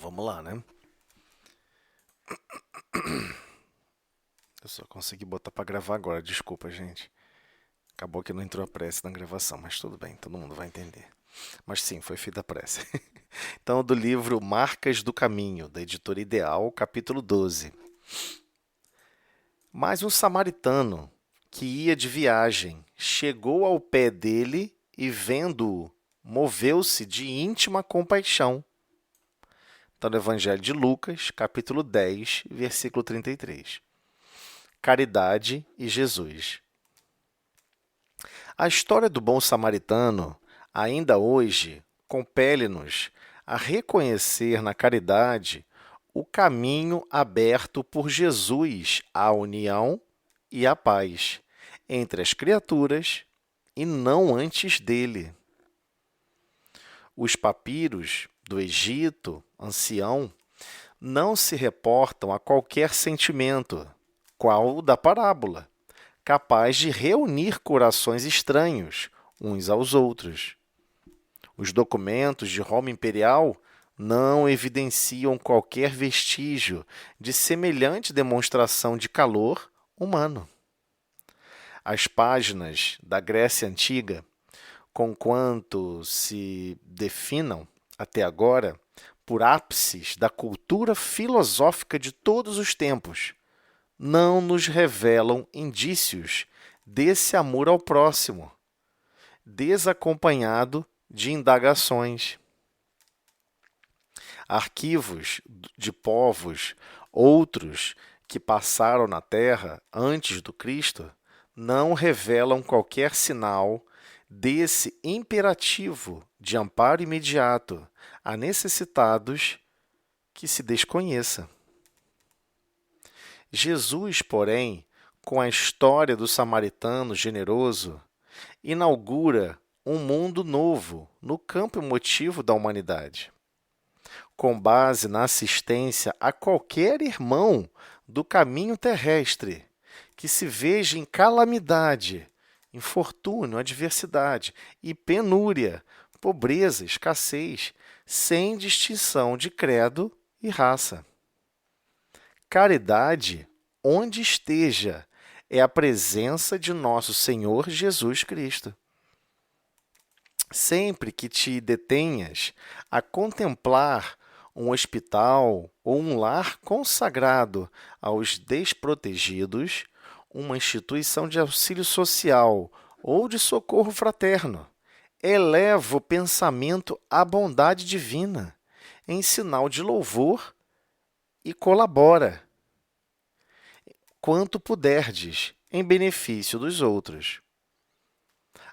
vamos lá, né? Eu só consegui botar para gravar agora, desculpa, gente. Acabou que não entrou a prece na gravação, mas tudo bem, todo mundo vai entender. Mas sim, foi feita a prece. Então, do livro Marcas do Caminho, da editora Ideal, capítulo 12. Mas um samaritano que ia de viagem chegou ao pé dele e, vendo-o, moveu-se de íntima compaixão. Está no Evangelho de Lucas, capítulo 10, versículo 33. Caridade e Jesus. A história do bom samaritano, ainda hoje, compele-nos a reconhecer na caridade o caminho aberto por Jesus à união e à paz entre as criaturas e não antes dele. Os papiros do Egito ancião não se reportam a qualquer sentimento, qual o da parábola, capaz de reunir corações estranhos uns aos outros. Os documentos de Roma Imperial não evidenciam qualquer vestígio de semelhante demonstração de calor humano. As páginas da Grécia Antiga, conquanto se definam até agora por ápices da cultura filosófica de todos os tempos, não nos revelam indícios desse amor ao próximo, desacompanhado de indagações. Arquivos de povos outros que passaram na Terra antes do Cristo não revelam qualquer sinal desse imperativo de amparo imediato a necessitados que se desconheça. Jesus, porém, com a história do samaritano generoso, inaugura um mundo novo no campo emotivo da humanidade, com base na assistência a qualquer irmão do caminho terrestre que se veja em calamidade, infortúnio, adversidade e penúria, pobreza, escassez, sem distinção de credo e raça. Caridade, onde esteja, é a presença de nosso Senhor Jesus Cristo. Sempre que te detenhas a contemplar um hospital ou um lar consagrado aos desprotegidos, uma instituição de auxílio social ou de socorro fraterno, eleva o pensamento à bondade divina, em sinal de louvor e colabora, quanto puderdes, em benefício dos outros.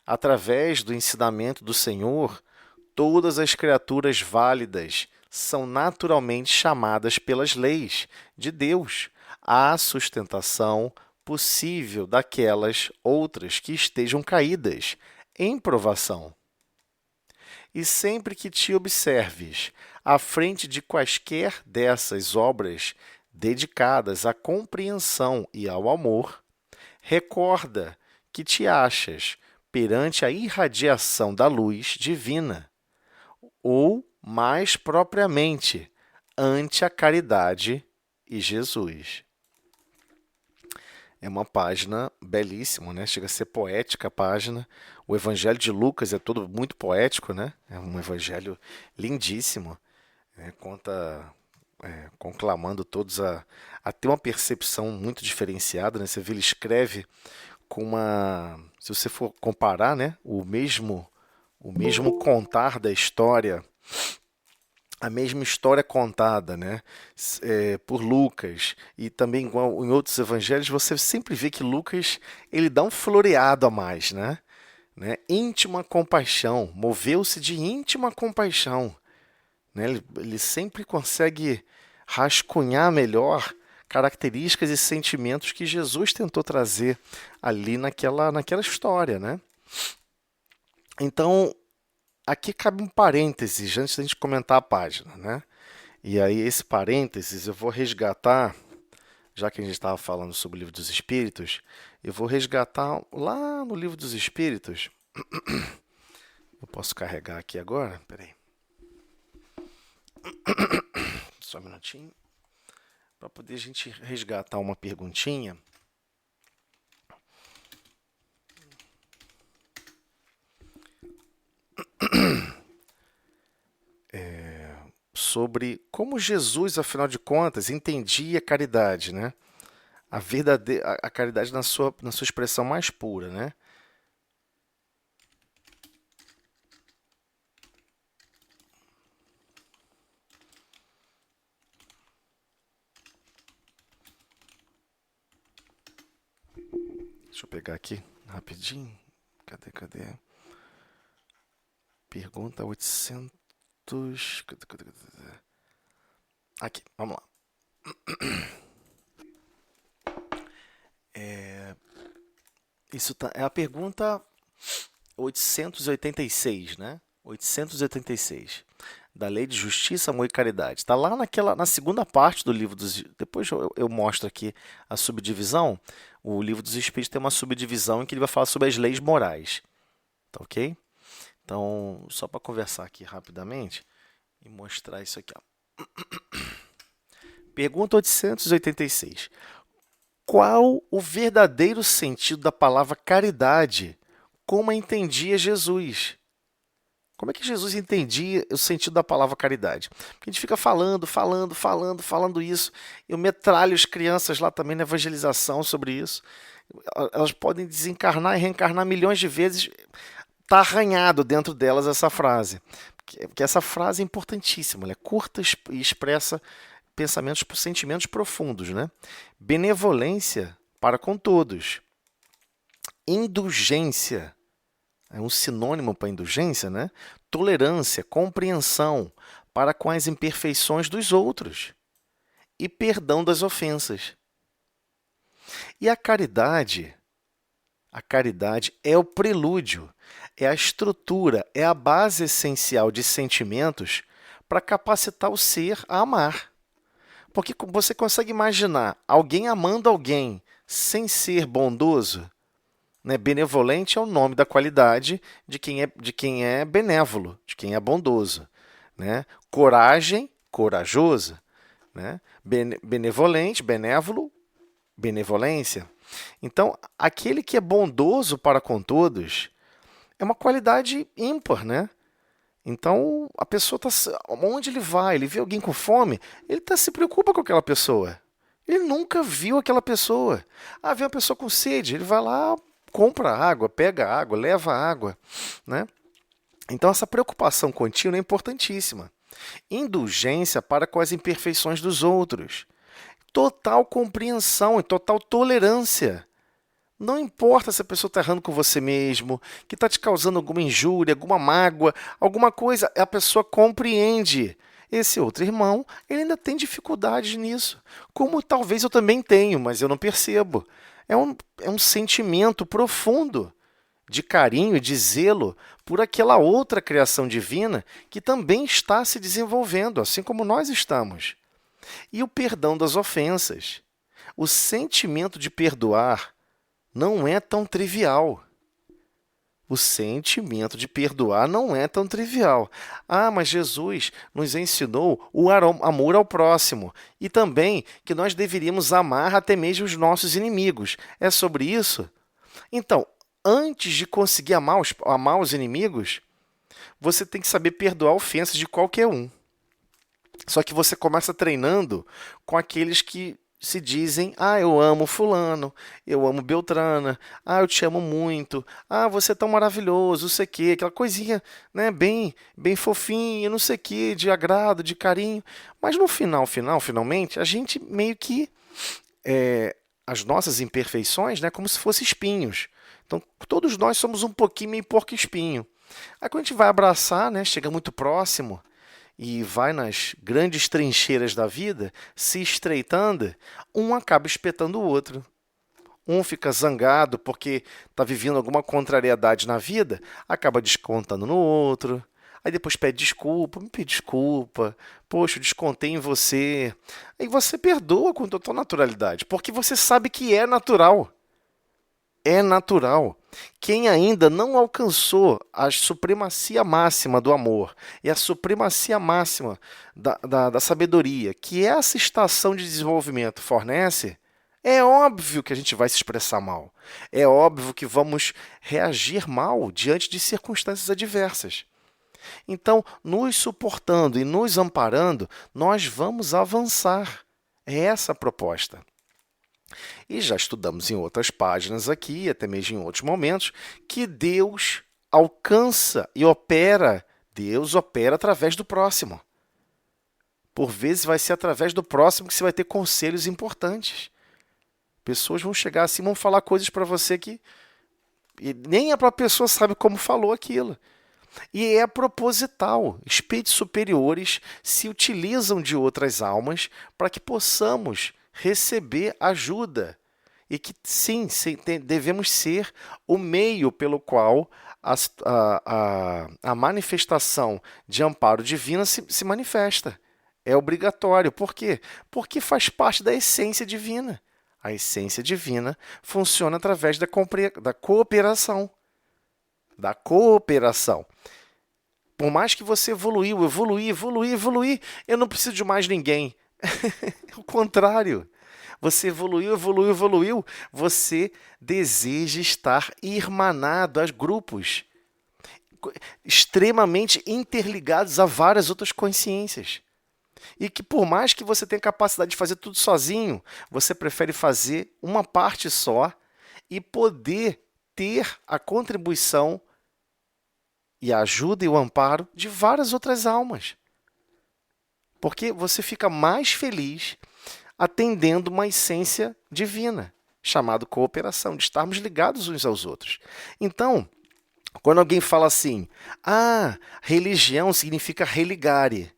Através do ensinamento do Senhor, todas as criaturas válidas são naturalmente chamadas pelas leis de Deus à sustentação possível daquelas outras que estejam caídas em provação. E sempre que te observes à frente de quaisquer dessas obras dedicadas à compreensão e ao amor, recorda que te achas perante a irradiação da luz divina, ou, mais propriamente, ante a caridade e Jesus. É uma página belíssima, né? Chega a ser poética a página. O Evangelho de Lucas é todo muito poético, né? É um evangelho lindíssimo, né? Conta, conclamando todos a ter uma percepção muito diferenciada, né? Você vê, ele escreve com uma... Se você for comparar, né? O mesmo contar da história, a mesma história contada, né, por Lucas, e também igual em outros evangelhos, você sempre vê que Lucas ele dá um floreado a mais, né? Íntima compaixão, moveu-se de íntima compaixão, né? Ele sempre consegue rascunhar melhor características e sentimentos que Jesus tentou trazer ali naquela história, né? Então, aqui cabe um parênteses antes da gente comentar a página, né? E aí, esse parênteses eu vou resgatar, já que a gente estava falando sobre o Livro dos Espíritos, eu vou resgatar lá no Livro dos Espíritos. Eu posso carregar aqui agora? Espera aí. Só um minutinho. Para poder a gente resgatar uma perguntinha. Sobre como Jesus, afinal de contas, entendia a caridade, né? A caridade na sua expressão mais pura, né? Deixa eu pegar aqui rapidinho. Cadê? Pergunta 800. Aqui, vamos lá. Isso é a pergunta 886, né? 886 da Lei de Justiça, Amor e Caridade. Está lá na segunda parte do livro dos... Depois eu mostro aqui a subdivisão. O livro dos Espíritos tem uma subdivisão em que ele vai falar sobre as leis morais. Tá ok? Então, só para conversar aqui rapidamente e mostrar isso aqui. Ó. Pergunta 886. Qual o verdadeiro sentido da palavra caridade? Como a entendia Jesus? Como é que Jesus entendia o sentido da palavra caridade? Porque a gente fica falando isso. Eu metralho as crianças lá também na evangelização sobre isso. Elas podem desencarnar e reencarnar milhões de vezes. Está arranhado dentro delas essa frase. Porque essa frase é importantíssima. Ela é curta e expressa sentimentos profundos, né? Benevolência para com todos. Indulgência é um sinônimo para indulgência, né? Tolerância, compreensão para com as imperfeições dos outros e perdão das ofensas. E a caridade é o prelúdio, é a estrutura, é a base essencial de sentimentos para capacitar o ser a amar. Porque você consegue imaginar alguém amando alguém sem ser bondoso? Né? Benevolente é o nome da qualidade de quem é benévolo, de quem é bondoso. Né? Coragem, corajoso. Né? Benevolente, benévolo, benevolência. Então, aquele que é bondoso para com todos é uma qualidade ímpar, né? Então, a pessoa onde ele vai, ele vê alguém com fome, ele se preocupa com aquela pessoa. Ele nunca viu aquela pessoa. Ah, vê uma pessoa com sede, ele vai lá, compra água, pega água, leva água, né? Então, essa preocupação contínua é importantíssima. Indulgência para com as imperfeições dos outros. Total compreensão e total tolerância. Não importa se a pessoa está errando com você mesmo, que está te causando alguma injúria, alguma mágoa, alguma coisa, a pessoa compreende. Esse outro irmão, ele ainda tem dificuldade nisso. Como talvez eu também tenho, mas eu não percebo. É um sentimento profundo de carinho e de zelo por aquela outra criação divina que também está se desenvolvendo, assim como nós estamos. E o perdão das ofensas. O sentimento de perdoar não é tão trivial. O sentimento de perdoar não é tão trivial. Ah, mas Jesus nos ensinou o amor ao próximo e também que nós deveríamos amar até mesmo os nossos inimigos. É sobre isso? Então, antes de conseguir amar os inimigos, você tem que saber perdoar ofensas de qualquer um. Só que você começa treinando com aqueles que se dizem, eu amo fulano, eu amo Beltrana, eu te amo muito, você é tão maravilhoso, não sei o quê, aquela coisinha, né, bem fofinha, não sei o quê, de agrado, de carinho. Mas no finalmente, a gente meio que, as nossas imperfeições, né, como se fossem espinhos. Então, todos nós somos um pouquinho meio porco-espinho. Aí quando a gente vai abraçar, né, chega muito próximo, e vai nas grandes trincheiras da vida, se estreitando, um acaba espetando o outro. Um fica zangado porque está vivendo alguma contrariedade na vida, acaba descontando no outro. Aí depois pede desculpa, me pede desculpa, poxa, eu descontei em você. Aí você perdoa com total naturalidade, porque você sabe que é natural. É natural. Quem ainda não alcançou a supremacia máxima do amor e a supremacia máxima da sabedoria, que essa estação de desenvolvimento fornece, é óbvio que a gente vai se expressar mal. É óbvio que vamos reagir mal diante de circunstâncias adversas. Então, nos suportando e nos amparando, nós vamos avançar. É essa a proposta. E já estudamos em outras páginas aqui, até mesmo em outros momentos, que Deus alcança e opera, Deus opera através do próximo. Por vezes vai ser através do próximo que você vai ter conselhos importantes. Pessoas vão chegar assim, vão falar coisas para você que nem a própria pessoa sabe como falou aquilo. E é proposital. Espíritos superiores se utilizam de outras almas para que possamos receber ajuda. E que, sim, devemos ser o meio pelo qual a manifestação de amparo divino se manifesta. É obrigatório. Por quê? Porque faz parte da essência divina. A essência divina funciona através da cooperação. Da cooperação. Por mais que você evoluir, eu não preciso de mais ninguém. É o contrário. Você evoluiu, você deseja estar irmanado a grupos extremamente interligados a várias outras consciências. E que por mais que você tenha capacidade de fazer tudo sozinho, você prefere fazer uma parte só e poder ter a contribuição e a ajuda e o amparo de várias outras almas. Porque você fica mais feliz atendendo uma essência divina, chamada cooperação, de estarmos ligados uns aos outros. Então, quando alguém fala assim, religião significa religare,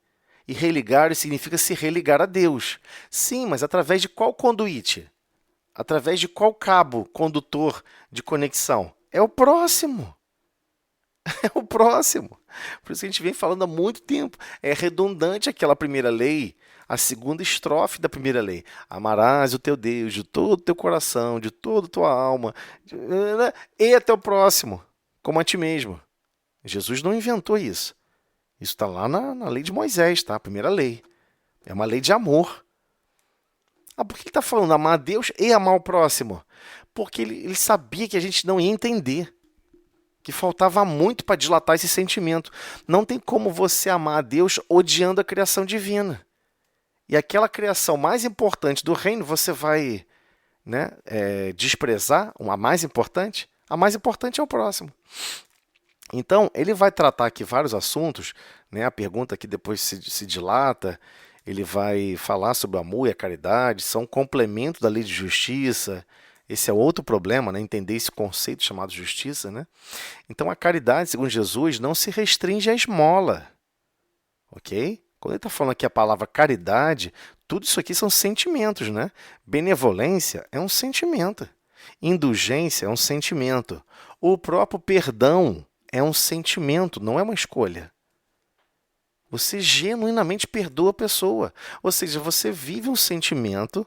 e religare significa se religar a Deus. Sim, mas através de qual conduíte? Através de qual cabo condutor de conexão? É o próximo. É o próximo. Por isso que a gente vem falando há muito tempo. É redundante aquela primeira lei, a segunda estrofe da primeira lei. Amarás o teu Deus de todo o teu coração, de toda a tua alma, e até o próximo, como a ti mesmo. Jesus não inventou isso. Isso está lá na lei de Moisés, tá? A primeira lei. É uma lei de amor. Por que ele está falando amar a Deus e amar o próximo? Porque ele sabia que a gente não ia entender. Que faltava muito para dilatar esse sentimento. Não tem como você amar a Deus odiando a criação divina. E aquela criação mais importante do reino, você vai desprezar a mais importante? A mais importante é o próximo. Então, ele vai tratar aqui vários assuntos, a pergunta aqui depois se dilata, ele vai falar sobre o amor e a caridade, são complemento da lei de justiça. Esse é outro problema, entender esse conceito chamado justiça. Então, a caridade, segundo Jesus, não se restringe à esmola. Ok? Quando ele está falando aqui a palavra caridade, tudo isso aqui são sentimentos. Benevolência é um sentimento. Indulgência é um sentimento. O próprio perdão é um sentimento, não é uma escolha. Você genuinamente perdoa a pessoa. Ou seja, você vive um sentimento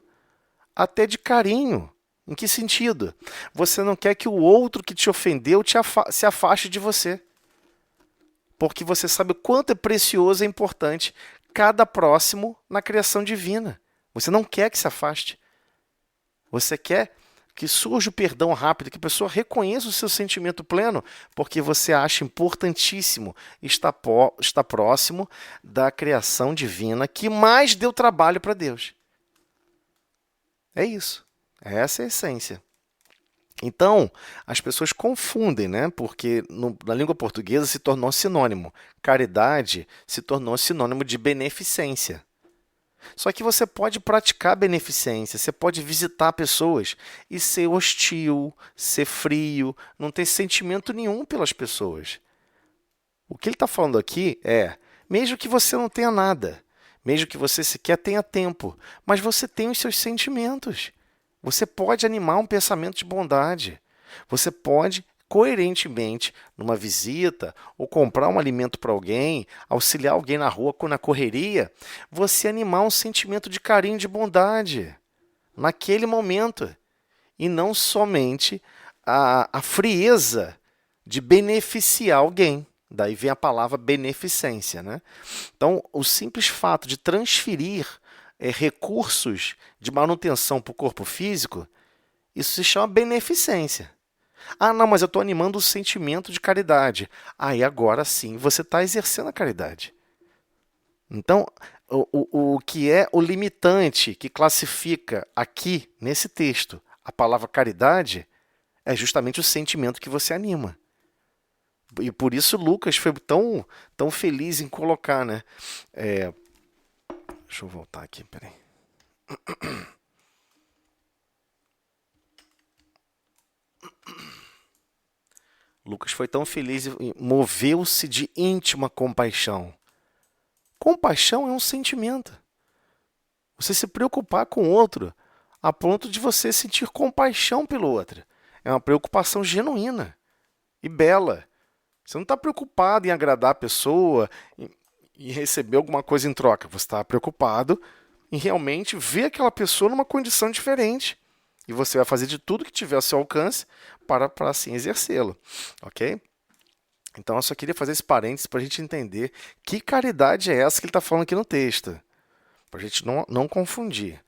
até de carinho. Em que sentido? Você não quer que o outro que te ofendeu se afaste de você. Porque você sabe o quanto é precioso e importante cada próximo na criação divina. Você não quer que se afaste. Você quer que surja o perdão rápido, que a pessoa reconheça o seu sentimento pleno, porque você acha importantíssimo estar próximo da criação divina que mais deu trabalho para Deus. É isso. Essa é a essência. Então, as pessoas confundem, porque na língua portuguesa se tornou sinônimo. Caridade se tornou sinônimo de beneficência. Só que você pode praticar beneficência, você pode visitar pessoas e ser hostil, ser frio, não ter sentimento nenhum pelas pessoas. O que ele está falando aqui é, mesmo que você não tenha nada, mesmo que você sequer tenha tempo, mas você tem os seus sentimentos. Você pode animar um pensamento de bondade. Você pode, coerentemente, numa visita, ou comprar um alimento para alguém, auxiliar alguém na rua, na correria, você animar um sentimento de carinho, de bondade, naquele momento. E não somente a frieza de beneficiar alguém. Daí vem a palavra beneficência, né? Então, o simples fato de transferir recursos de manutenção para o corpo físico, isso se chama beneficência. Ah, não, mas eu estou animando o sentimento de caridade. Aí agora sim você está exercendo a caridade. Então, o que é o limitante que classifica aqui, nesse texto, a palavra caridade, é justamente o sentimento que você anima. E por isso Lucas foi tão feliz em colocar, né? Deixa eu voltar aqui, peraí. Lucas foi tão feliz e moveu-se de íntima compaixão. Compaixão é um sentimento. Você se preocupar com o outro a ponto de você sentir compaixão pelo outro. É uma preocupação genuína e bela. Você não está preocupado em agradar a pessoa, em receber alguma coisa em troca. Você está preocupado em realmente ver aquela pessoa numa condição diferente. E você vai fazer de tudo que tiver ao seu alcance para assim exercê-lo. Ok? Então, eu só queria fazer esse parênteses para a gente entender que caridade é essa que ele está falando aqui no texto. Para a gente não confundir.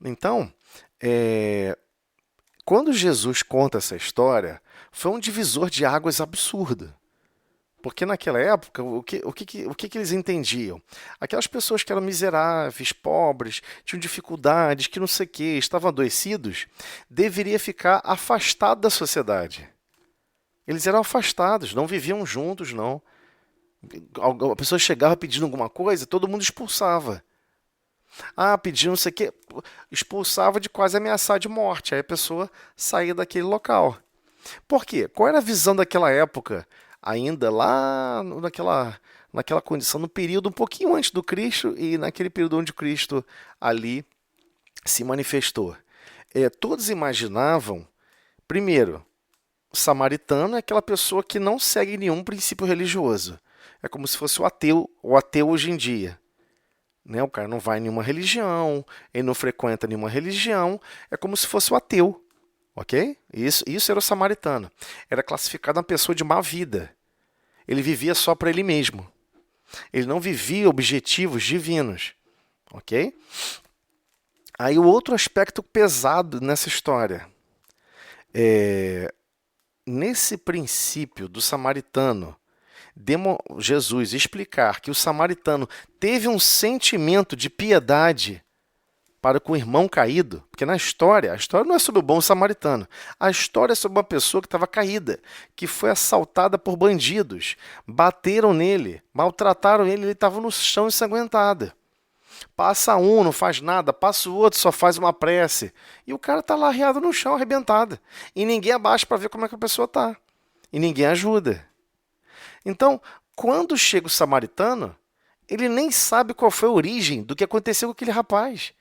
Então, quando Jesus conta essa história, foi um divisor de águas absurdo. Porque naquela época, o que eles entendiam? Aquelas pessoas que eram miseráveis, pobres, tinham dificuldades, que não sei o quê, estavam adoecidos, deveria ficar afastado da sociedade. Eles eram afastados, não viviam juntos, não. A pessoa chegava pedindo alguma coisa, todo mundo expulsava. Ah, pedindo não sei o quê, expulsava de quase ameaçar de morte. Aí a pessoa saía daquele local. Por quê? Qual era a visão daquela época? Ainda lá naquela condição, no período um pouquinho antes do Cristo e naquele período onde o Cristo ali se manifestou. Todos imaginavam, primeiro, o samaritano é aquela pessoa que não segue nenhum princípio religioso. É como se fosse o ateu hoje em dia. Né? O cara não vai em nenhuma religião, ele não frequenta nenhuma religião, é como se fosse o ateu. Ok? Isso era o samaritano. Era classificado uma pessoa de má vida. Ele vivia só para ele mesmo. Ele não vivia objetivos divinos. Ok? Aí o outro aspecto pesado nessa história. Nesse princípio do samaritano, Jesus explicar que o samaritano teve um sentimento de piedade para com o irmão caído, porque a história não é sobre o bom samaritano, a história é sobre uma pessoa que estava caída, que foi assaltada por bandidos, bateram nele, maltrataram ele estava no chão ensanguentado. Passa um, não faz nada, passa o outro, só faz uma prece, e o cara está lá arriado no chão, arrebentado, e ninguém abaixa para ver como é que a pessoa está, e ninguém ajuda. Então, quando chega o samaritano, ele nem sabe qual foi a origem do que aconteceu com aquele rapaz.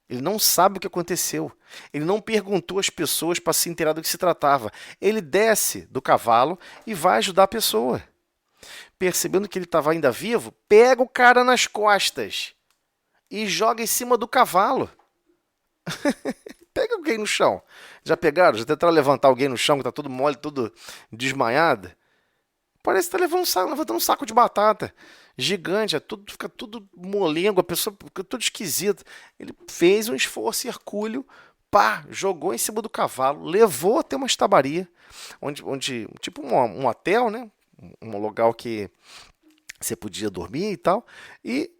Ele não sabe o que aconteceu. Ele não perguntou às pessoas para se inteirar do que se tratava. Ele desce do cavalo e vai ajudar a pessoa. Percebendo que ele estava ainda vivo, pega o cara nas costas e joga em cima do cavalo. Pega alguém no chão. Já pegaram? Já tentaram levantar alguém no chão que está todo mole, todo desmaiado? Parece que está levantando um saco de batata. Gigante, fica tudo molengo, a pessoa fica tudo esquisita. Ele fez um esforço hercúleo, pá, jogou em cima do cavalo, levou até uma estabaria, onde tipo um hotel, né? Um local que você podia dormir e tal. E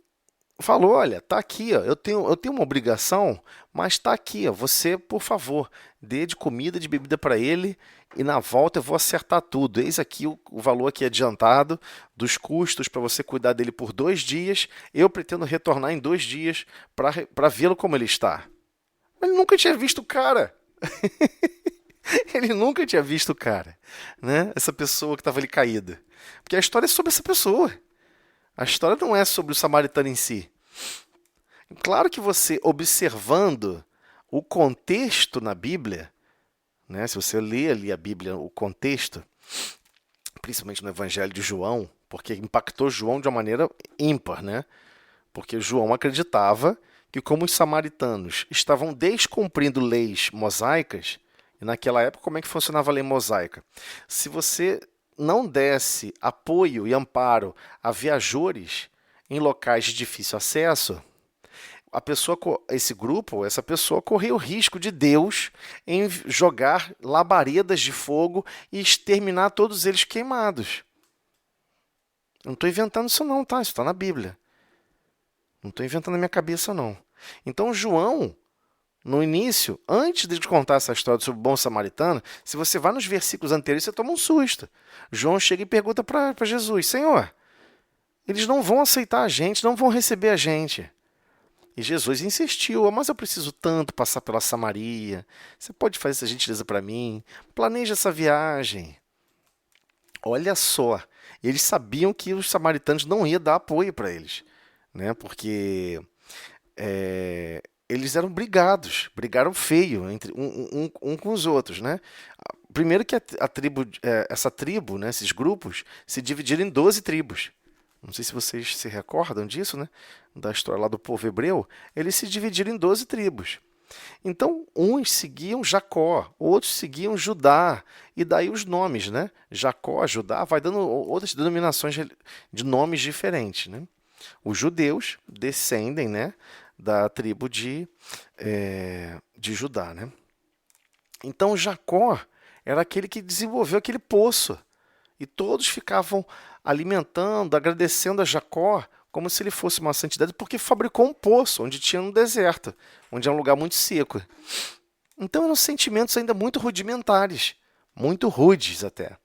falou: olha, tá aqui, ó, eu tenho uma obrigação, mas tá aqui, ó, você, por favor, dê de comida, de bebida para ele e na volta eu vou acertar tudo. Eis aqui o valor aqui adiantado dos custos para você cuidar dele por 2 dias. Eu pretendo retornar em 2 dias para vê-lo como ele está. Ele nunca tinha visto o cara. Ele nunca tinha visto o cara, né? Essa pessoa que estava ali caída. Porque a história é sobre essa pessoa. A história não é sobre o samaritano em si. Claro que você, observando o contexto na Bíblia, né, se você lê ali a Bíblia, o contexto, principalmente no Evangelho de João, porque impactou João de uma maneira ímpar, né? Porque João acreditava que como os samaritanos estavam descumprindo leis mosaicas, E naquela época, como é que funcionava a lei mosaica? Se você não desse apoio e amparo a viajores em locais de difícil acesso, esse grupo, essa pessoa corria o risco de Deus em jogar labaredas de fogo e exterminar todos eles queimados. Não estou inventando isso não, tá? Isso está na Bíblia. Não estou inventando na minha cabeça, não. Então, João, no início, antes de contar essa história sobre o bom samaritano, se você vai nos versículos anteriores, você toma um susto. João chega e pergunta para Jesus, Senhor, eles não vão aceitar a gente, não vão receber a gente. E Jesus insistiu, mas eu preciso tanto passar pela Samaria. Você pode fazer essa gentileza para mim? Planeja essa viagem. Olha só, eles sabiam que os samaritanos não iam dar apoio para eles, né? Porque eles eram brigaram feio entre um com os outros, né? Primeiro que essa tribo, né, esses grupos, se dividiram em 12 tribos. Não sei se vocês se recordam disso, né? Da história lá do povo hebreu. Eles se dividiram em 12 tribos. Então, uns seguiam Jacó, outros seguiam Judá. E daí os nomes, né? Jacó, Judá, vai dando outras denominações de nomes diferentes, né? Os judeus descendem, né, da tribo de Judá, né? Então, Jacó era aquele que desenvolveu aquele poço. E todos ficavam alimentando, agradecendo a Jacó como se ele fosse uma santidade, porque fabricou um poço onde tinha um deserto, onde é um lugar muito seco. Então eram sentimentos ainda muito rudimentares, muito rudes até.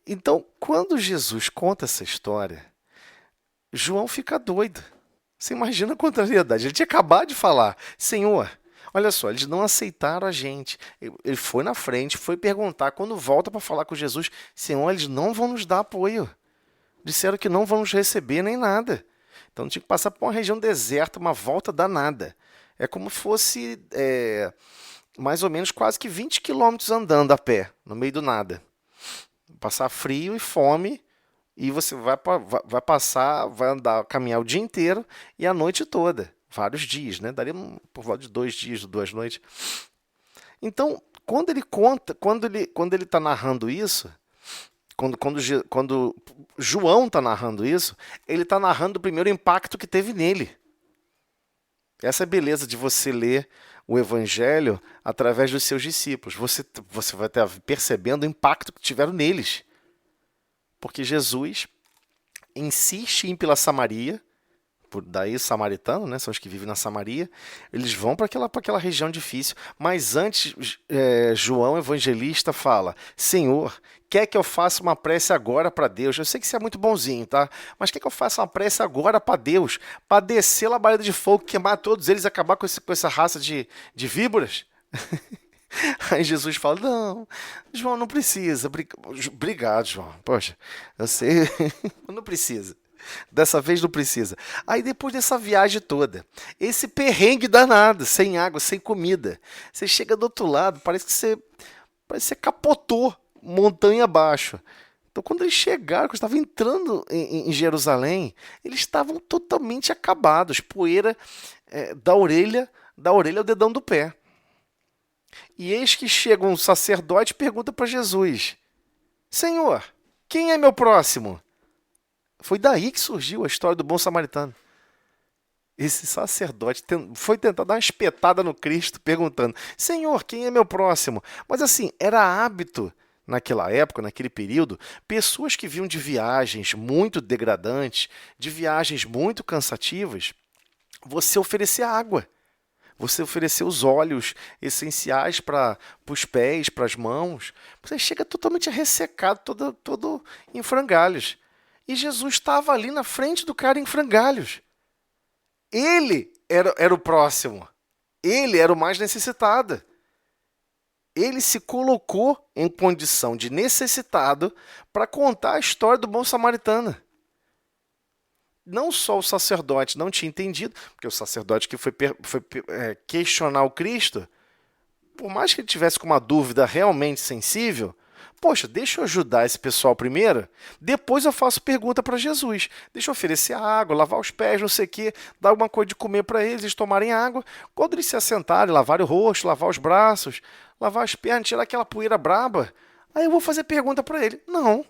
Então, quando Jesus conta essa história, João fica doido. Você imagina a contrariedade. Ele tinha acabado de falar, Senhor, olha só, eles não aceitaram a gente. Ele foi na frente, foi perguntar, quando volta para falar com Jesus, Senhor, eles não vão nos dar apoio. Disseram que não vão nos receber nem nada. Então tinha que passar por uma região deserta, uma volta danada. É como se fosse mais ou menos quase que 20 quilômetros andando a pé, no meio do nada. Passar frio e fome, e você vai passar, vai andar, caminhar o dia inteiro e a noite toda. Vários dias, né? Daria por volta de 2 dias, 2 noites. Então, quando ele conta, quando ele está narrando isso, quando João está narrando isso, ele está narrando o primeiro impacto que teve nele. Essa é a beleza de você ler o Evangelho através dos seus discípulos. Você vai estar percebendo o impacto que tiveram neles. Porque Jesus insiste em ir pela Samaria, daí samaritano, né, são os que vivem na Samaria, eles vão para aquela região difícil, mas antes João Evangelista fala, Senhor, quer que eu faça uma prece agora para Deus? Eu sei que você é muito bonzinho, tá? Mas quer que eu faça uma prece agora para Deus, para descer a labareda de fogo, queimar todos eles e acabar com essa raça de víboras? Aí Jesus fala, não, João, não precisa. Obrigado, João. Poxa, eu sei, não precisa. Dessa vez não precisa. Aí depois dessa viagem toda, esse perrengue danado, sem água, sem comida, você chega do outro lado, parece que você capotou montanha abaixo. Então quando eles chegaram, quando estavam entrando em Jerusalém, eles estavam totalmente acabados, poeira da orelha ao dedão do pé. E eis que chega um sacerdote e pergunta para Jesus, Senhor, quem é meu próximo? Foi daí que surgiu a história do bom samaritano. Esse sacerdote foi tentar dar uma espetada no Cristo, perguntando, Senhor, quem é meu próximo? Mas assim, era hábito, naquela época, naquele período, pessoas que vinham de viagens muito degradantes, de viagens muito cansativas, você oferecer água. Você oferecer os óleos essenciais para os pés, para as mãos. Você chega totalmente ressecado, todo em frangalhos. E Jesus estava ali na frente do cara em frangalhos. Ele era o próximo. Ele era o mais necessitado. Ele se colocou em condição de necessitado para contar a história do bom samaritano. Não só o sacerdote não tinha entendido, porque o sacerdote que foi questionar o Cristo, por mais que ele tivesse com uma dúvida realmente sensível, Poxa, deixa eu ajudar esse pessoal primeiro, depois eu faço pergunta para Jesus. Deixa eu oferecer água, lavar os pés, não sei o quê, dar alguma coisa de comer para eles tomarem água. Quando eles se assentarem, lavarem o rosto, lavar os braços, lavar as pernas, tirar aquela poeira braba, aí eu vou fazer pergunta para ele. Não,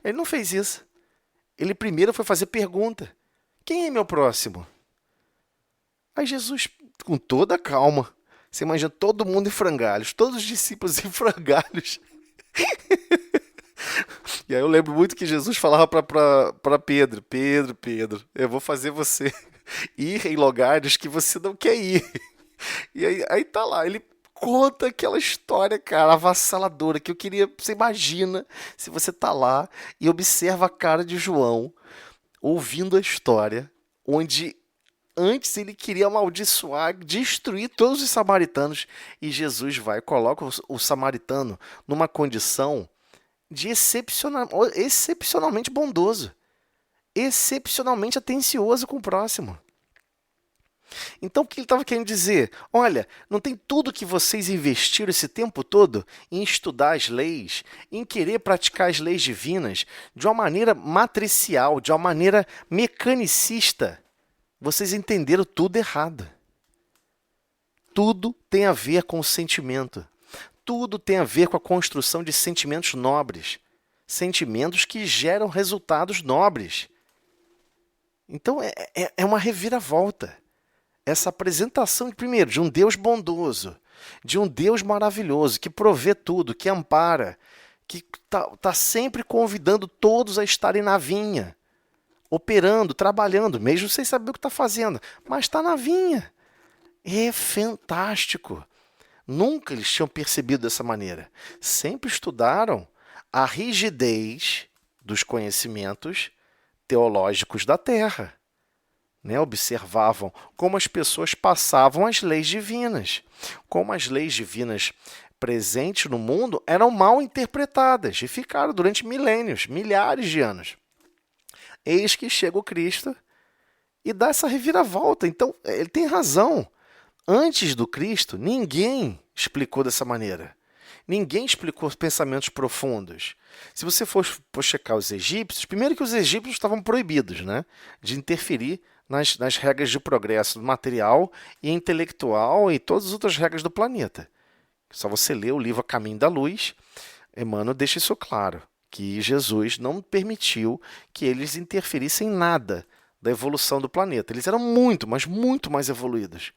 ele não fez isso. Ele primeiro foi fazer pergunta. Quem é meu próximo? Aí Jesus, com toda a calma, você imagina todo mundo em frangalhos, todos os discípulos em frangalhos. E aí eu lembro muito que Jesus falava para Pedro, Pedro, eu vou fazer você ir em lugares que você não quer ir. E aí tá lá, ele conta aquela história, cara, avassaladora, que eu queria, você imagina, se você tá lá e observa a cara de João, ouvindo a história, onde antes ele queria amaldiçoar, destruir todos os samaritanos, e Jesus vai e coloca o samaritano numa condição de excepcionalmente bondoso, excepcionalmente atencioso com o próximo. Então, o que ele estava querendo dizer? Olha, não tem tudo que vocês investiram esse tempo todo em estudar as leis, em querer praticar as leis divinas de uma maneira matricial, de uma maneira mecanicista. Vocês entenderam tudo errado. Tudo tem a ver com o sentimento. Tudo tem a ver com a construção de sentimentos nobres. Sentimentos que geram resultados nobres. Então, é uma reviravolta. Essa apresentação, primeiro, de um Deus bondoso, de um Deus maravilhoso, que provê tudo, que ampara, que tá sempre convidando todos a estarem na vinha, operando, trabalhando, mesmo sem saber o que está fazendo, mas está na vinha. É fantástico. Nunca eles tinham percebido dessa maneira. Sempre estudaram a rigidez dos conhecimentos teológicos da Terra. Observavam como as pessoas passavam as leis divinas, como as leis divinas presentes no mundo eram mal interpretadas e ficaram durante milênios, milhares de anos. Eis que chega o Cristo e dá essa reviravolta. Então, ele tem razão. Antes do Cristo, ninguém explicou dessa maneira. Ninguém explicou pensamentos profundos. Se você for checar os egípcios, primeiro que os egípcios estavam proibidos, de interferir nas regras de progresso material e intelectual e todas as outras regras do planeta. Só você ler o livro A Caminho da Luz, Emmanuel deixa isso claro, que Jesus não permitiu que eles interferissem em nada da evolução do planeta. Eles eram muito, mas muito mais evoluídos.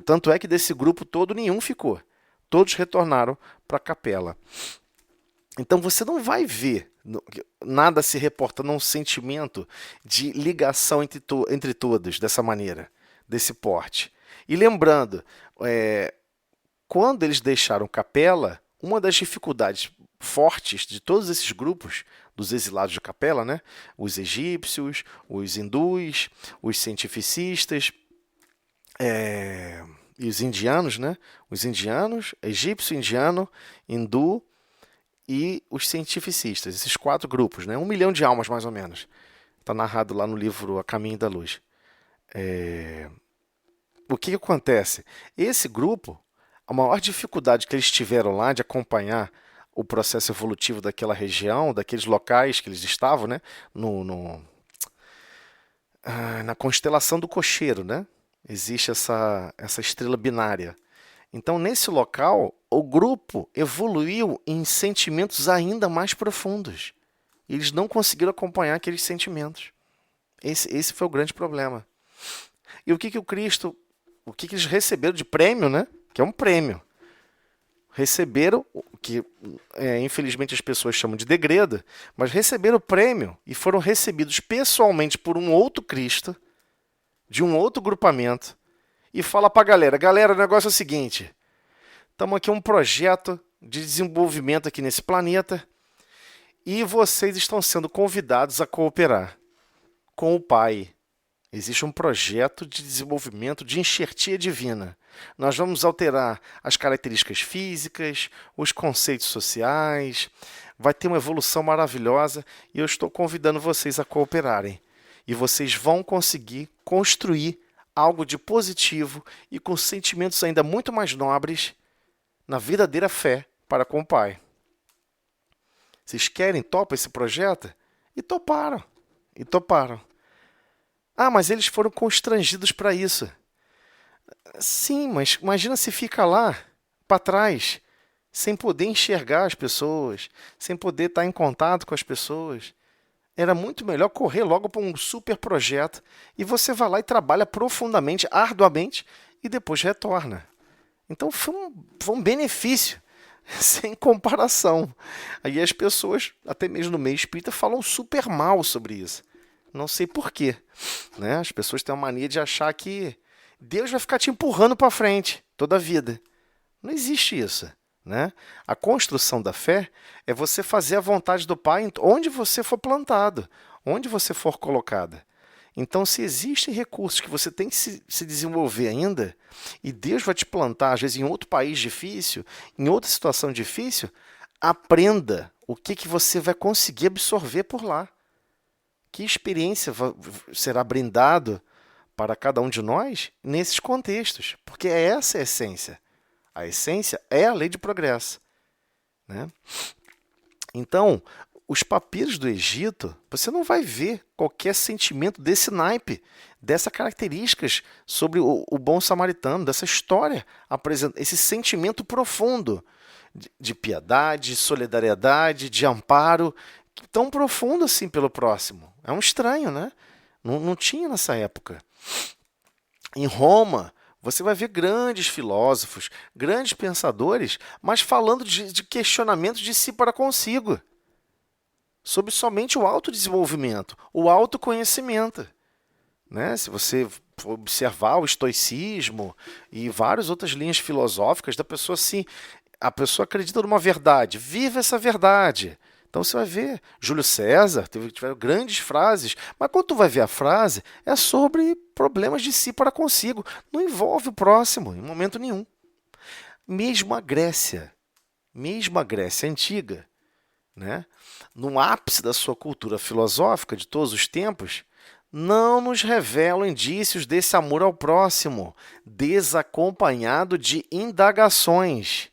Tanto é que desse grupo todo nenhum ficou. Todos retornaram para a capela. Então você não vai ver nada se reportando a um sentimento de ligação entre todos dessa maneira, desse porte. E lembrando, quando eles deixaram Capela, uma das dificuldades fortes de todos esses grupos dos exilados de Capela, os egípcios, os hindus, os cientificistas e os indianos, os indianos, egípcio, indiano, hindu e os cientificistas, esses 4 grupos, 1 milhão de almas mais ou menos. Está narrado lá no livro A Caminho da Luz. O que acontece? Esse grupo, a maior dificuldade que eles tiveram lá de acompanhar o processo evolutivo daquela região, daqueles locais que eles estavam, na constelação do cocheiro, existe essa estrela binária. Então, nesse local, o grupo evoluiu em sentimentos ainda mais profundos. Eles não conseguiram acompanhar aqueles sentimentos. Esse foi o grande problema. E o que eles receberam de prêmio, que é um prêmio? Receberam, que infelizmente as pessoas chamam de degredo, mas receberam o prêmio e foram recebidos pessoalmente por um outro Cristo, de um outro grupamento, e fala para a galera, o negócio é o seguinte, estamos aqui um projeto de desenvolvimento aqui nesse planeta e vocês estão sendo convidados a cooperar com o Pai. Existe um projeto de desenvolvimento de enxertia divina. Nós vamos alterar as características físicas, os conceitos sociais, vai ter uma evolução maravilhosa e eu estou convidando vocês a cooperarem. E vocês vão conseguir construir algo de positivo e com sentimentos ainda muito mais nobres na verdadeira fé para com o Pai. Vocês querem, topam esse projeto? E toparam. E toparam. Ah, mas eles foram constrangidos para isso. Sim, mas imagina se fica lá, para trás, sem poder enxergar as pessoas, sem poder estar em contato com as pessoas. Era muito melhor correr logo para um super projeto e você vai lá e trabalha profundamente, arduamente e depois retorna. Então foi um benefício, sem comparação. Aí as pessoas, até mesmo no meio espírita, falam super mal sobre isso. Não sei por quê, né? As pessoas têm uma mania de achar que Deus vai ficar te empurrando para frente toda a vida. Não existe isso, né? A construção da fé é você fazer a vontade do Pai onde você for plantado, onde você for colocada. Então, se existem recursos que você tem que se desenvolver ainda, e Deus vai te plantar, às vezes, em outro país difícil, em outra situação difícil, aprenda o que você vai conseguir absorver por lá. Que experiência será brindado para cada um de nós nesses contextos? Porque essa é a essência. A essência é a lei de progresso, né? Então, os papiros do Egito, você não vai ver qualquer sentimento desse naipe, dessas características sobre o bom samaritano, dessa história, esse sentimento profundo de piedade, de solidariedade, de amparo, tão profundo assim pelo próximo. É um estranho, né? Não tinha nessa época. Em Roma, você vai ver grandes filósofos, grandes pensadores, mas falando de questionamentos de si para consigo, sobre somente o autodesenvolvimento, o autoconhecimento, né? Se você for observar o estoicismo e várias outras linhas filosóficas da pessoa, assim, a pessoa acredita numa verdade, vive essa verdade. Então você vai ver, Júlio César tiveram grandes frases, mas quando tu vai ver a frase, é sobre problemas de si para consigo, não envolve o próximo em momento nenhum. Mesmo a Grécia antiga, né, no ápice da sua cultura filosófica de todos os tempos, não nos revelam indícios desse amor ao próximo, desacompanhado de indagações.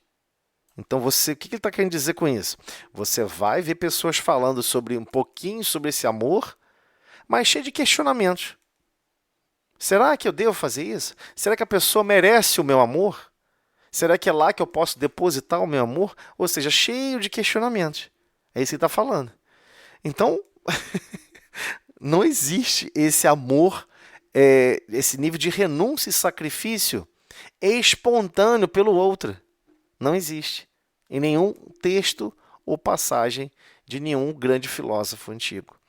Então, o que ele está querendo dizer com isso? Você vai ver pessoas falando sobre um pouquinho sobre esse amor, mas cheio de questionamentos. Será que eu devo fazer isso? Será que a pessoa merece o meu amor? Será que é lá que eu posso depositar o meu amor? Ou seja, cheio de questionamentos. É isso que ele está falando. Então, não existe esse amor, esse nível de renúncia e sacrifício espontâneo pelo outro. Não existe em nenhum texto ou passagem de nenhum grande filósofo antigo.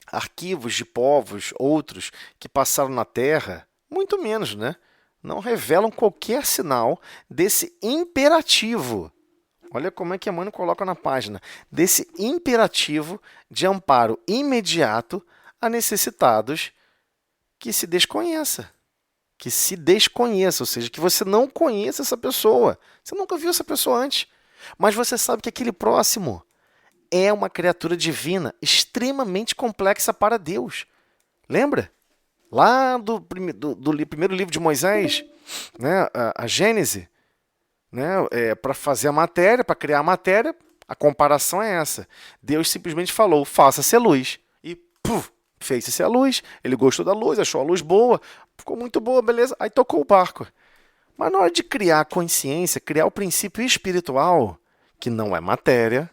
Arquivos de povos, outros que passaram na Terra, muito menos, né? Não revelam qualquer sinal desse imperativo. Olha como é que Emmanuel coloca na página. Desse imperativo de amparo imediato a necessitados que se desconheça. Que se desconheça, ou seja, que você não conheça essa pessoa. Você nunca viu essa pessoa antes. Mas você sabe que aquele próximo é uma criatura divina, extremamente complexa para Deus. Lembra? Lá do primeiro livro de Moisés, né, a Gênese, né, para fazer a matéria, para criar a matéria, a comparação é essa. Deus simplesmente falou, faça-se a luz. E puf, fez-se a luz. Ele gostou da luz, achou a luz boa, ficou muito boa, beleza. Aí tocou o barco. Mas na hora de criar a consciência, criar o princípio espiritual, que não é matéria,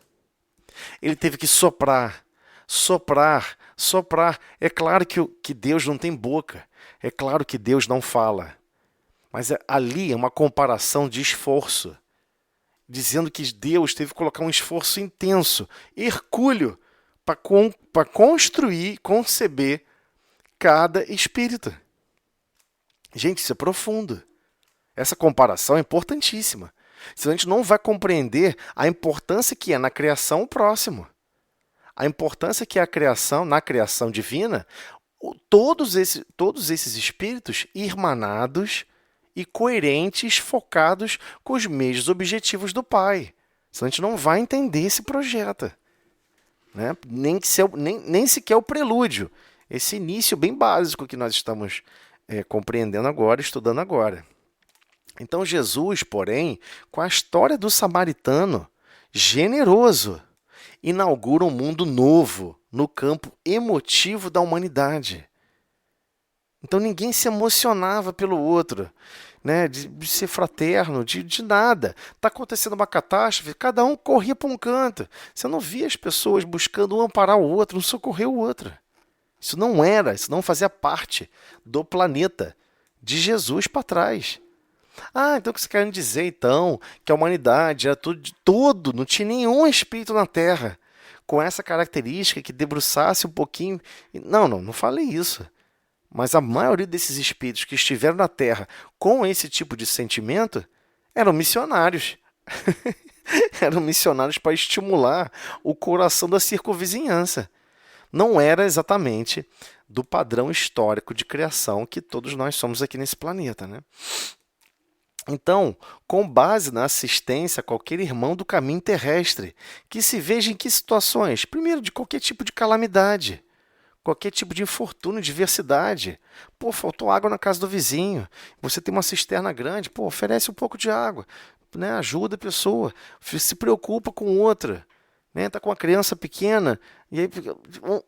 ele teve que soprar, soprar, soprar. É claro que Deus não tem boca. É claro que Deus não fala. Mas ali é uma comparação de esforço, dizendo que Deus teve que colocar um esforço intenso, hercúleo, para construir, conceber cada espírito. Gente, isso é profundo. Essa comparação é importantíssima. Senão a gente não vai compreender a importância que é na criação o próximo. A importância que é a criação, na criação divina, todos esses espíritos irmanados e coerentes, focados com os mesmos objetivos do Pai. Senão a gente não vai entender esse projeto. Né? Nem sequer o prelúdio. Esse início bem básico que nós estamos compreendendo agora, estudando agora. Então Jesus, porém, com a história do samaritano, generoso, inaugura um mundo novo no campo emotivo da humanidade. Então ninguém se emocionava pelo outro, né? De ser fraterno, de nada. Está acontecendo uma catástrofe, cada um corria para um canto. Você não via as pessoas buscando um amparar o outro, um socorrer o outro. Isso não fazia parte do planeta de Jesus para trás. Então o que você quer dizer, então, que a humanidade era tudo, não tinha nenhum espírito na Terra com essa característica que debruçasse um pouquinho. Não falei isso. Mas a maioria desses espíritos que estiveram na Terra com esse tipo de sentimento eram missionários. Eram missionários para estimular o coração da circunvizinhança. Não era exatamente do padrão histórico de criação que todos nós somos aqui nesse planeta, né? Então, com base na assistência a qualquer irmão do caminho terrestre, que se veja em que situações? Primeiro, de qualquer tipo de calamidade, qualquer tipo de infortúnio, diversidade. Faltou água na casa do vizinho, você tem uma cisterna grande, oferece um pouco de água, né? Ajuda a pessoa, se preocupa com outra. Está com uma criança pequena, e aí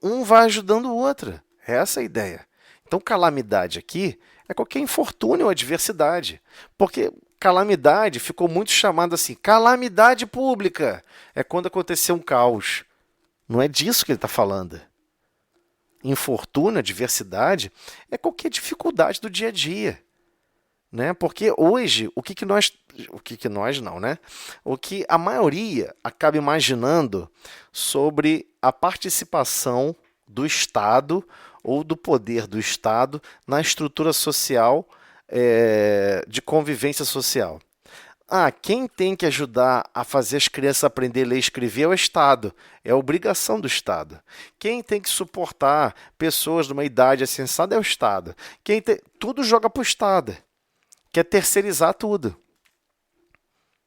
um vai ajudando o outro. Essa é a ideia. Então, calamidade aqui é qualquer infortúnio ou adversidade. Porque calamidade ficou muito chamada assim, calamidade pública. É quando aconteceu um caos. Não é disso que ele está falando. Infortúnio, adversidade, é qualquer dificuldade do dia a dia. Né? Porque hoje, o que a maioria acaba imaginando sobre a participação do Estado ou do poder do Estado na estrutura social de convivência social. Quem tem que ajudar a fazer as crianças aprender a ler e escrever é o Estado, é a obrigação do Estado. Quem tem que suportar pessoas de uma idade assensada é o Estado. Tudo joga para o Estado. Quer terceirizar tudo.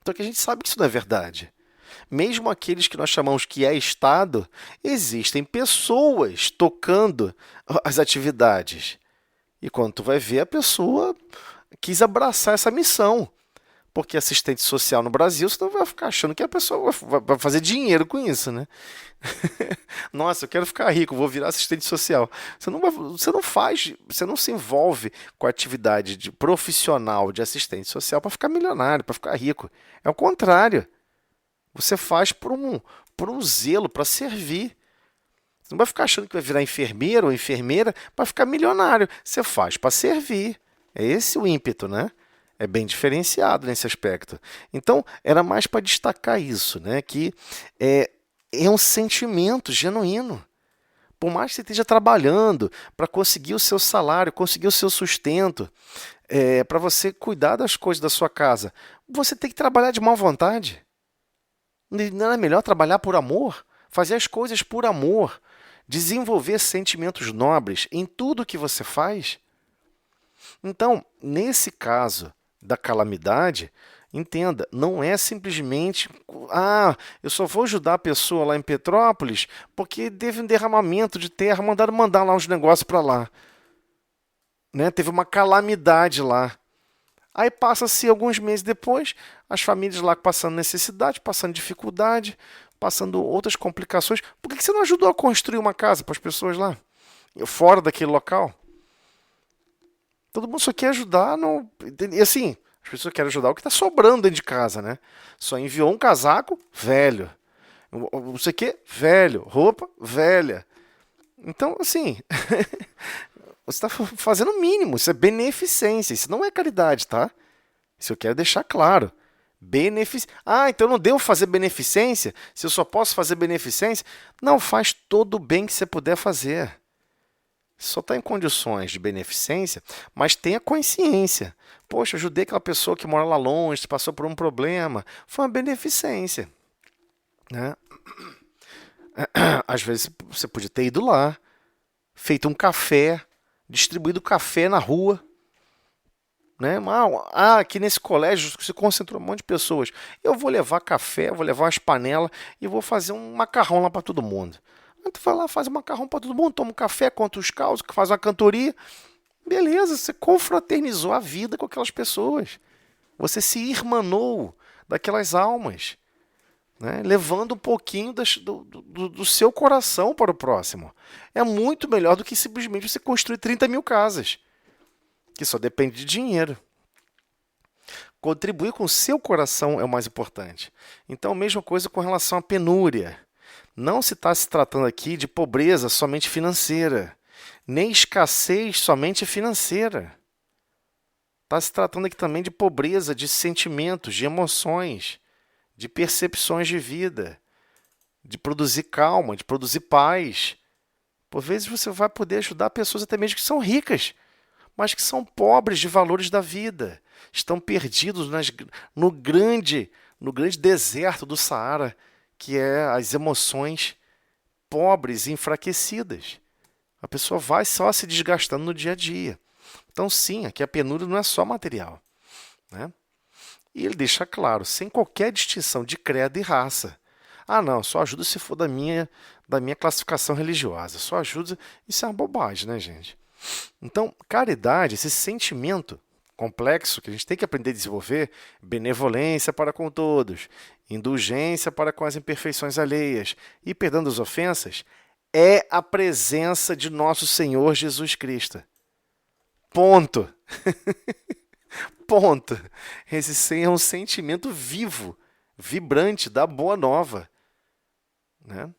Então que a gente sabe que isso não é verdade. Mesmo aqueles que nós chamamos que é Estado, existem pessoas tocando as atividades. E quando tu vai ver, a pessoa quis abraçar essa missão. Porque assistente social no Brasil, você não vai ficar achando que a pessoa vai fazer dinheiro com isso, né? Nossa, eu quero ficar rico, vou virar assistente social. Você não se envolve com a atividade profissional de assistente social para ficar milionário, para ficar rico. É o contrário. Você faz por um zelo, para servir. Você não vai ficar achando que vai virar enfermeiro ou enfermeira para ficar milionário. Você faz para servir. É esse o ímpeto, né? É bem diferenciado nesse aspecto. Então, era mais para destacar isso, né? Que é um sentimento genuíno. Por mais que você esteja trabalhando para conseguir o seu salário, conseguir o seu sustento, para você cuidar das coisas da sua casa, você tem que trabalhar de má vontade. Não é melhor trabalhar por amor? Fazer as coisas por amor, desenvolver sentimentos nobres em tudo que você faz? Então, nesse caso da calamidade, entenda, não é simplesmente eu só vou ajudar a pessoa lá em Petrópolis porque teve um derramamento de terra, mandaram mandar lá uns negócios para lá. Né? Teve uma calamidade lá. Aí passa-se alguns meses depois, as famílias lá passando necessidade, passando dificuldade, passando outras complicações. Por que você não ajudou a construir uma casa para as pessoas lá, fora daquele local? Todo mundo só quer ajudar. E assim, as pessoas querem ajudar o que está sobrando dentro de casa, né? Só enviou um casaco velho. Não sei o que, velho. Roupa velha. Então, assim, você está fazendo o mínimo. Isso é beneficência. Isso não é caridade, tá? Isso eu quero deixar claro. Então não devo fazer beneficência? Se eu só posso fazer beneficência? Não, faz todo o bem que você puder fazer. Só está em condições de beneficência, mas tenha consciência. Poxa, ajudei aquela pessoa que mora lá longe, passou por um problema. Foi uma beneficência. Né? Às vezes você podia ter ido lá, feito um café, distribuído café na rua. Né? Aqui nesse colégio se concentrou um monte de pessoas. Eu vou levar café, vou levar umas panelas e vou fazer um macarrão lá para todo mundo. Tu vai lá, faz um macarrão para todo mundo, toma um café, conta os causos, faz uma cantoria. Beleza, você confraternizou a vida com aquelas pessoas. Você se irmanou daquelas almas. né? Levando um pouquinho do seu coração para o próximo. É muito melhor do que simplesmente você construir 30 mil casas, que só depende de dinheiro. Contribuir com o seu coração é o mais importante. Então, a mesma coisa com relação à penúria. Não se está se tratando aqui de pobreza somente financeira, nem escassez somente financeira. Está se tratando aqui também de pobreza de sentimentos, de emoções, de percepções de vida, de produzir calma, de produzir paz. Por vezes você vai poder ajudar pessoas até mesmo que são ricas, mas que são pobres de valores da vida. Estão perdidos no grande deserto do Saara, que é as emoções pobres e enfraquecidas. A pessoa vai só se desgastando no dia a dia. Então, sim, aqui a penúria não é só material, né? E ele deixa claro, sem qualquer distinção de credo e raça. Ah, não, só ajuda se for da minha classificação religiosa. Só ajuda. Isso é uma bobagem, né, gente? Então, caridade, esse sentimento complexo que a gente tem que aprender a desenvolver, benevolência para com todos, indulgência para com as imperfeições alheias e perdão das ofensas, é a presença de nosso Senhor Jesus Cristo. Ponto. Ponto. Esse é um sentimento vivo, vibrante da boa nova, né?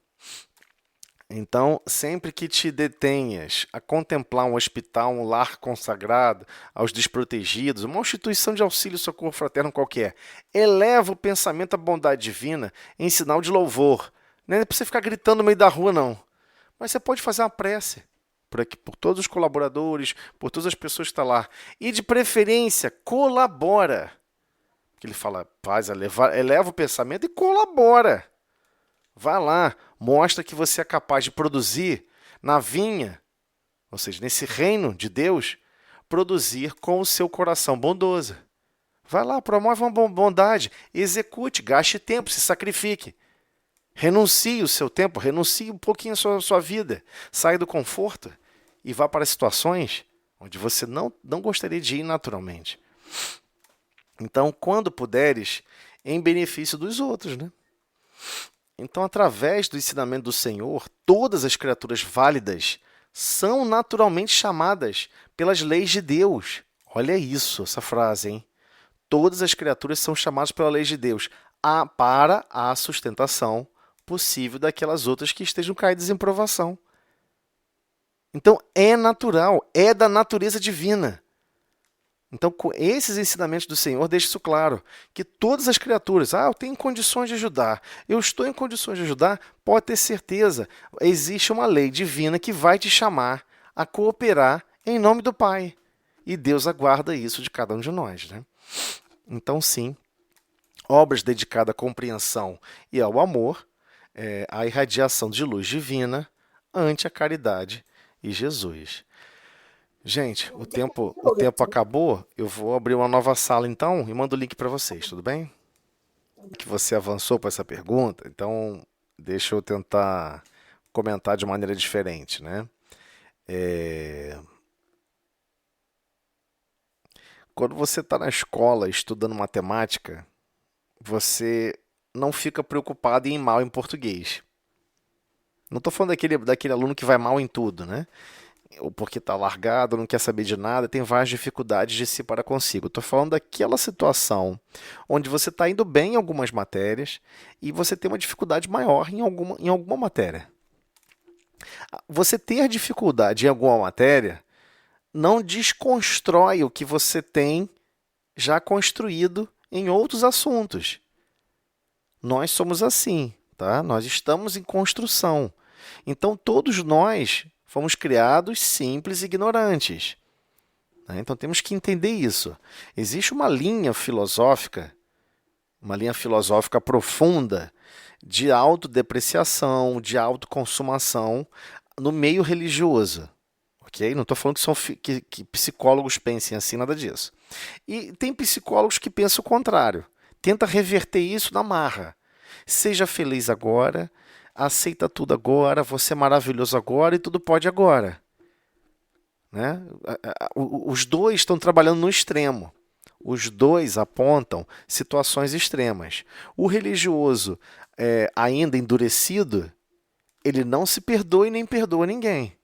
Então, sempre que te detenhas a contemplar um hospital, um lar consagrado aos desprotegidos, uma instituição de auxílio e socorro fraterno qualquer, eleva o pensamento à bondade divina em sinal de louvor. Não é para você ficar gritando no meio da rua, não. Mas você pode fazer uma prece por todos os colaboradores, por todas as pessoas que estão lá. E, de preferência, colabora. Que ele fala, eleva o pensamento e colabora. Vá lá, mostra que você é capaz de produzir na vinha, ou seja, nesse reino de Deus, produzir com o seu coração bondoso. Vá lá, promove uma bondade, execute, gaste tempo, se sacrifique. Renuncie o seu tempo, renuncie um pouquinho a sua vida, saia do conforto e vá para situações onde você não gostaria de ir naturalmente. Então, quando puderes, em benefício dos outros, né? Então, através do ensinamento do Senhor, todas as criaturas válidas são naturalmente chamadas pelas leis de Deus. Olha isso, essa frase, hein? Todas as criaturas são chamadas pela lei de Deus para a sustentação possível daquelas outras que estejam caídas em provação. Então, é natural, é da natureza divina. Então, com esses ensinamentos do Senhor, deixa isso claro, que todas as criaturas, eu tenho condições de ajudar, eu estou em condições de ajudar, pode ter certeza, existe uma lei divina que vai te chamar a cooperar em nome do Pai. E Deus aguarda isso de cada um de nós, né? Então, sim, obras dedicadas à compreensão e ao amor, à irradiação de luz divina ante a caridade e Jesus. Gente, o tempo acabou. Eu vou abrir uma nova sala então e mando o link para vocês, tudo bem? Que você avançou para essa pergunta, então deixa eu tentar comentar de maneira diferente, né? Quando você está na escola estudando matemática, você não fica preocupado em ir mal em português. Não estou falando daquele aluno que vai mal em tudo, né? Ou porque está largado, não quer saber de nada, tem várias dificuldades de si para consigo. Estou falando daquela situação onde você está indo bem em algumas matérias e você tem uma dificuldade maior em alguma matéria. Você ter dificuldade em alguma matéria não desconstrói o que você tem já construído em outros assuntos. Nós somos assim, tá? Nós estamos em construção. Então, todos nós fomos criados simples e ignorantes, né? Então, temos que entender isso. Existe uma linha filosófica profunda de autodepreciação, de autoconsumação no meio religioso. Okay? Não estou falando que psicólogos pensem assim, nada disso. E tem psicólogos que pensam o contrário. Tenta reverter isso na marra. Seja feliz agora, aceita tudo agora, você é maravilhoso agora e tudo pode agora. Né? Os dois estão trabalhando no extremo. Os dois apontam situações extremas. O religioso ainda endurecido, ele não se perdoa e nem perdoa ninguém.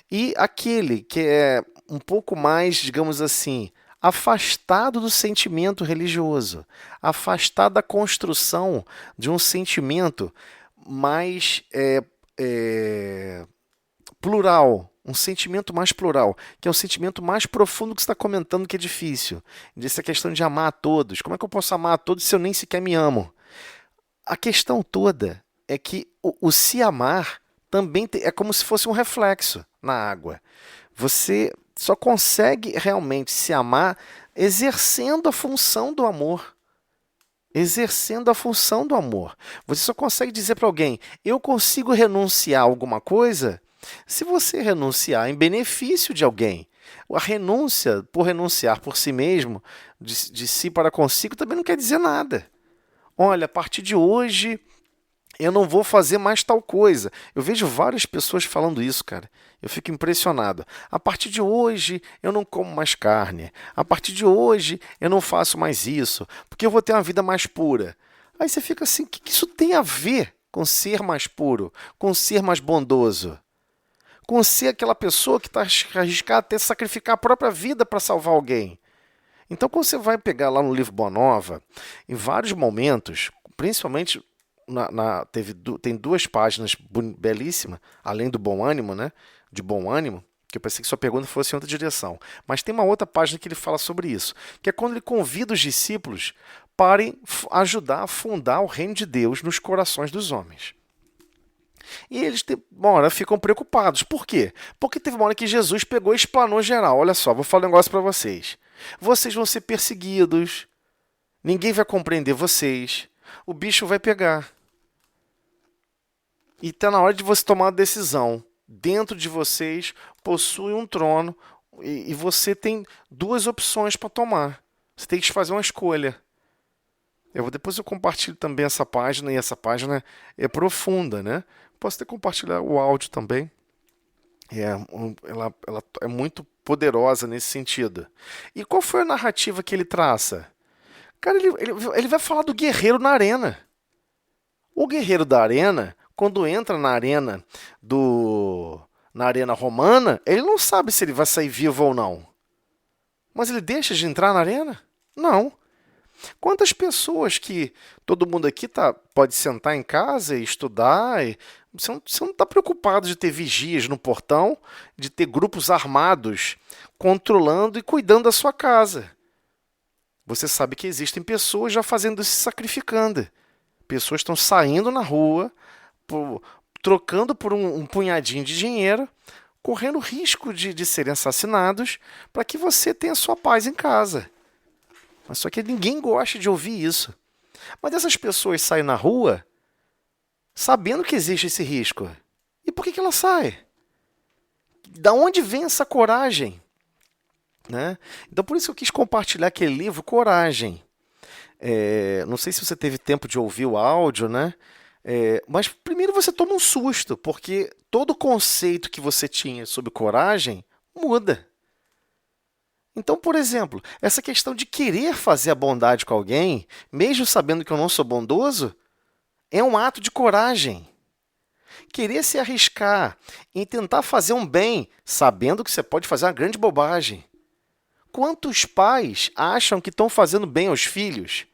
E aquele que é um pouco mais, digamos assim, afastado do sentimento religioso, afastado da construção de um sentimento mais plural, um sentimento mais plural, que é um sentimento mais profundo que você está comentando que é difícil. Essa questão de amar a todos. Como é que eu posso amar a todos se eu nem sequer me amo? A questão toda é que o se amar também é como se fosse um reflexo na água. Você só consegue realmente se amar exercendo a função do amor. Exercendo a função do amor. Você só consegue dizer para alguém, eu consigo renunciar a alguma coisa, se você renunciar em benefício de alguém. A renúncia, por renunciar por si mesmo, de si para consigo, também não quer dizer nada. Olha, a partir de hoje eu não vou fazer mais tal coisa. Eu vejo várias pessoas falando isso, cara. Eu fico impressionado. A partir de hoje eu não como mais carne. A partir de hoje eu não faço mais isso, porque eu vou ter uma vida mais pura. Aí você fica assim, o que isso tem a ver com ser mais puro, com ser mais bondoso? Com ser aquela pessoa que está arriscada até sacrificar a própria vida para salvar alguém? Então, quando você vai pegar lá no livro Boa Nova, em vários momentos, principalmente tem 2 páginas belíssimas, além do bom ânimo, né? De bom ânimo, que eu pensei que sua pergunta fosse em outra direção. Mas tem uma outra página que ele fala sobre isso, que é quando ele convida os discípulos para ajudar a fundar o reino de Deus nos corações dos homens. E eles, uma hora, ficam preocupados. Por quê? Porque teve uma hora que Jesus pegou e explanou geral. Olha só, vou falar um negócio para vocês. Vocês vão ser perseguidos, ninguém vai compreender vocês, o bicho vai pegar. E está na hora de você tomar uma decisão. Dentro de vocês possui um trono e você tem 2 opções para tomar. Você tem que fazer uma escolha. Depois eu compartilho também essa página, e essa página é profunda, né? Posso até compartilhar o áudio também. Ela é muito poderosa nesse sentido. E qual foi a narrativa que ele traça? Cara, ele vai falar do guerreiro na arena. O guerreiro da arena, quando entra na arena na arena romana, ele não sabe se ele vai sair vivo ou não. Mas ele deixa de entrar na arena? Não. Quantas pessoas que todo mundo aqui pode sentar em casa e estudar, você não está preocupado de ter vigias no portão, de ter grupos armados controlando e cuidando da sua casa. Você sabe que existem pessoas já fazendo isso, se sacrificando. Pessoas estão saindo na rua, trocando por um punhadinho de dinheiro, correndo risco de serem assassinados para que você tenha sua paz em casa. Mas só que ninguém gosta de ouvir isso. Mas essas pessoas saem na rua sabendo que existe esse risco. E por que ela sai? Da onde vem essa coragem? Né? Então, por isso que eu quis compartilhar aquele livro, Coragem. Não sei se você teve tempo de ouvir o áudio, né? Mas primeiro você toma um susto, porque todo o conceito que você tinha sobre coragem muda. Então, por exemplo, essa questão de querer fazer a bondade com alguém, mesmo sabendo que eu não sou bondoso, é um ato de coragem. Querer se arriscar em tentar fazer um bem, sabendo que você pode fazer uma grande bobagem. Quantos pais acham que estão fazendo bem aos filhos,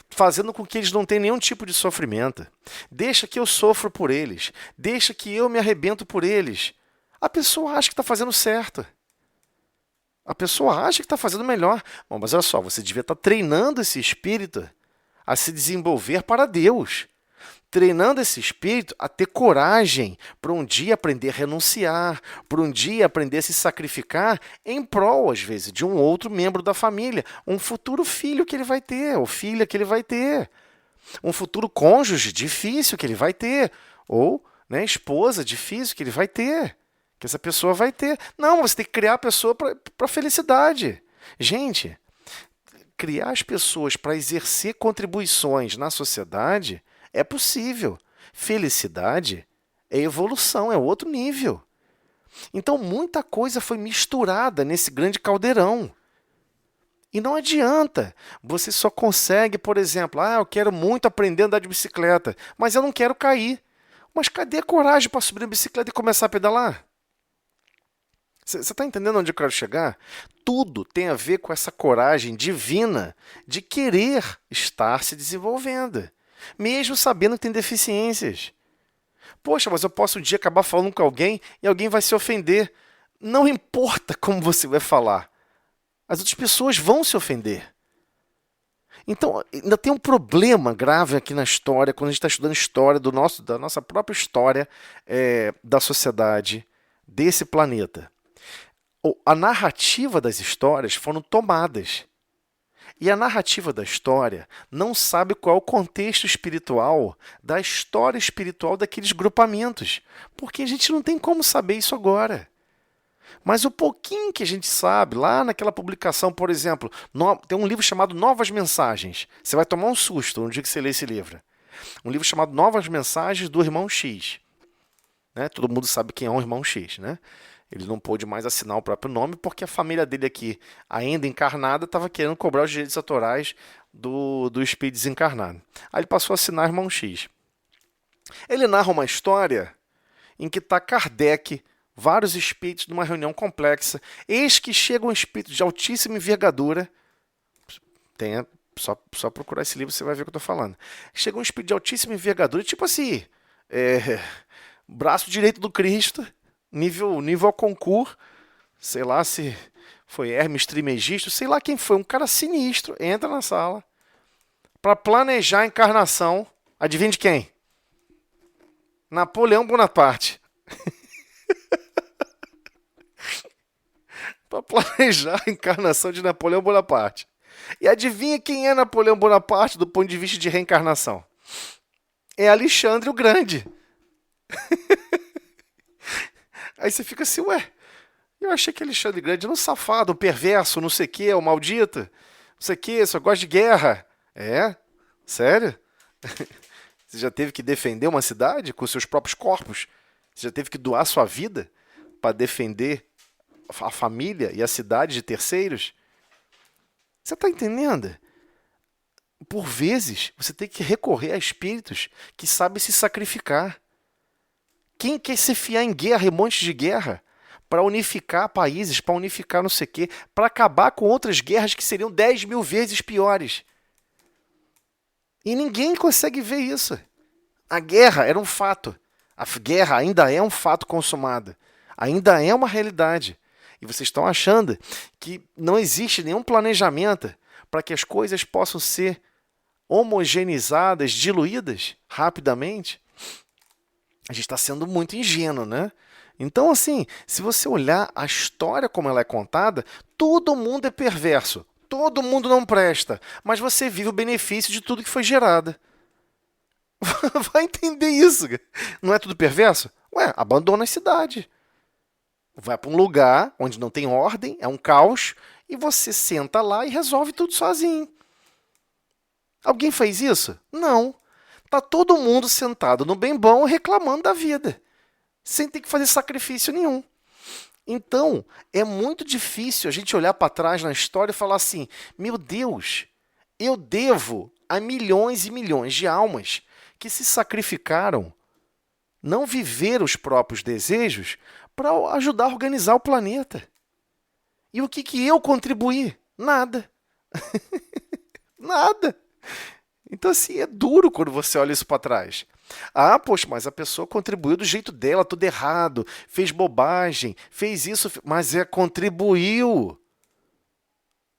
fazendo com que eles não tenham nenhum tipo de sofrimento? Deixa que eu sofro por eles, deixa que eu me arrebento por eles. A pessoa acha que está fazendo certo. A pessoa acha que está fazendo melhor. Bom, mas olha só, você devia estar treinando esse espírito a se desenvolver para Deus. Treinando esse espírito a ter coragem para um dia aprender a renunciar, para um dia aprender a se sacrificar em prol, às vezes, de um outro membro da família, um futuro filho que ele vai ter, ou filha que ele vai ter, um futuro cônjuge difícil que ele vai ter, ou esposa difícil que ele vai ter, que essa pessoa vai ter. Não, você tem que criar a pessoa para a felicidade. Gente, criar as pessoas para exercer contribuições na sociedade é possível. Felicidade é evolução, é outro nível. Então, muita coisa foi misturada nesse grande caldeirão. E não adianta. Você só consegue, por exemplo, eu quero muito aprender a andar de bicicleta, mas eu não quero cair. Mas cadê a coragem para subir na bicicleta e começar a pedalar? Você está entendendo onde eu quero chegar? Tudo tem a ver com essa coragem divina de querer estar se desenvolvendo, mesmo sabendo que tem deficiências. Poxa, mas eu posso um dia acabar falando com alguém e alguém vai se ofender. Não importa como você vai falar, as outras pessoas vão se ofender. Então, ainda tem um problema grave aqui na história, quando a gente está estudando história da nossa própria história, da sociedade, desse planeta. A narrativa das histórias foram tomadas. E a narrativa da história não sabe qual é o contexto espiritual da história espiritual daqueles grupamentos, porque a gente não tem como saber isso agora. Mas o pouquinho que a gente sabe, lá naquela publicação, por exemplo, tem um livro chamado Novas Mensagens. Você vai tomar um susto no dia que você lê esse livro. Um livro chamado Novas Mensagens do Irmão X. Né? Todo mundo sabe quem é o Irmão X, né? Ele não pôde mais assinar o próprio nome porque a família dele aqui, ainda encarnada, estava querendo cobrar os direitos autorais do espírito desencarnado. Aí ele passou a assinar Irmão X. Ele narra uma história em que está Kardec, vários espíritos numa reunião complexa. Eis que chega um espírito de altíssima envergadura. Só procurar esse livro você vai ver o que eu estou falando. Chega um espírito de altíssima envergadura, tipo assim, braço direito do Cristo, nível concurso, sei lá se foi Hermes Trismegisto, sei lá quem foi, um cara sinistro, entra na sala para planejar a encarnação. Adivinha de quem? Napoleão Bonaparte. Para planejar a encarnação de Napoleão Bonaparte. E adivinha quem é Napoleão Bonaparte do ponto de vista de reencarnação? É Alexandre o Grande. Aí você fica assim, eu achei que Alexandre o Grande era um safado, um perverso, não sei o que, um maldito, não sei o que, só gosta de guerra. É? Sério? Você já teve que defender uma cidade com seus próprios corpos? Você já teve que doar sua vida para defender a família e a cidade de terceiros? Você está entendendo? Por vezes, você tem que recorrer a espíritos que sabem se sacrificar. Quem quer se fiar em guerra, em monte de guerra, para unificar países, para unificar não sei o quê, para acabar com outras guerras que seriam 10.000 vezes piores? E ninguém consegue ver isso. A guerra era um fato. A guerra ainda é um fato consumado. Ainda é uma realidade. E vocês estão achando que não existe nenhum planejamento para que as coisas possam ser homogeneizadas, diluídas rapidamente? A gente está sendo muito ingênuo, né? Então, assim, se você olhar a história como ela é contada, todo mundo é perverso, todo mundo não presta, mas você vive o benefício de tudo que foi gerado. Vai entender isso. Não é tudo perverso? Abandona a cidade. Vai para um lugar onde não tem ordem, é um caos, e você senta lá e resolve tudo sozinho. Alguém fez isso? Não. Está todo mundo sentado no bem bom reclamando da vida, sem ter que fazer sacrifício nenhum. Então, é muito difícil a gente olhar para trás na história e falar assim, meu Deus, eu devo a milhões e milhões de almas que se sacrificaram, não viveram os próprios desejos para ajudar a organizar o planeta. E o que eu contribuí? Nada. Nada. Então, assim, é duro quando você olha isso para trás. Poxa, mas a pessoa contribuiu do jeito dela, tudo errado, fez bobagem, fez isso, mas contribuiu.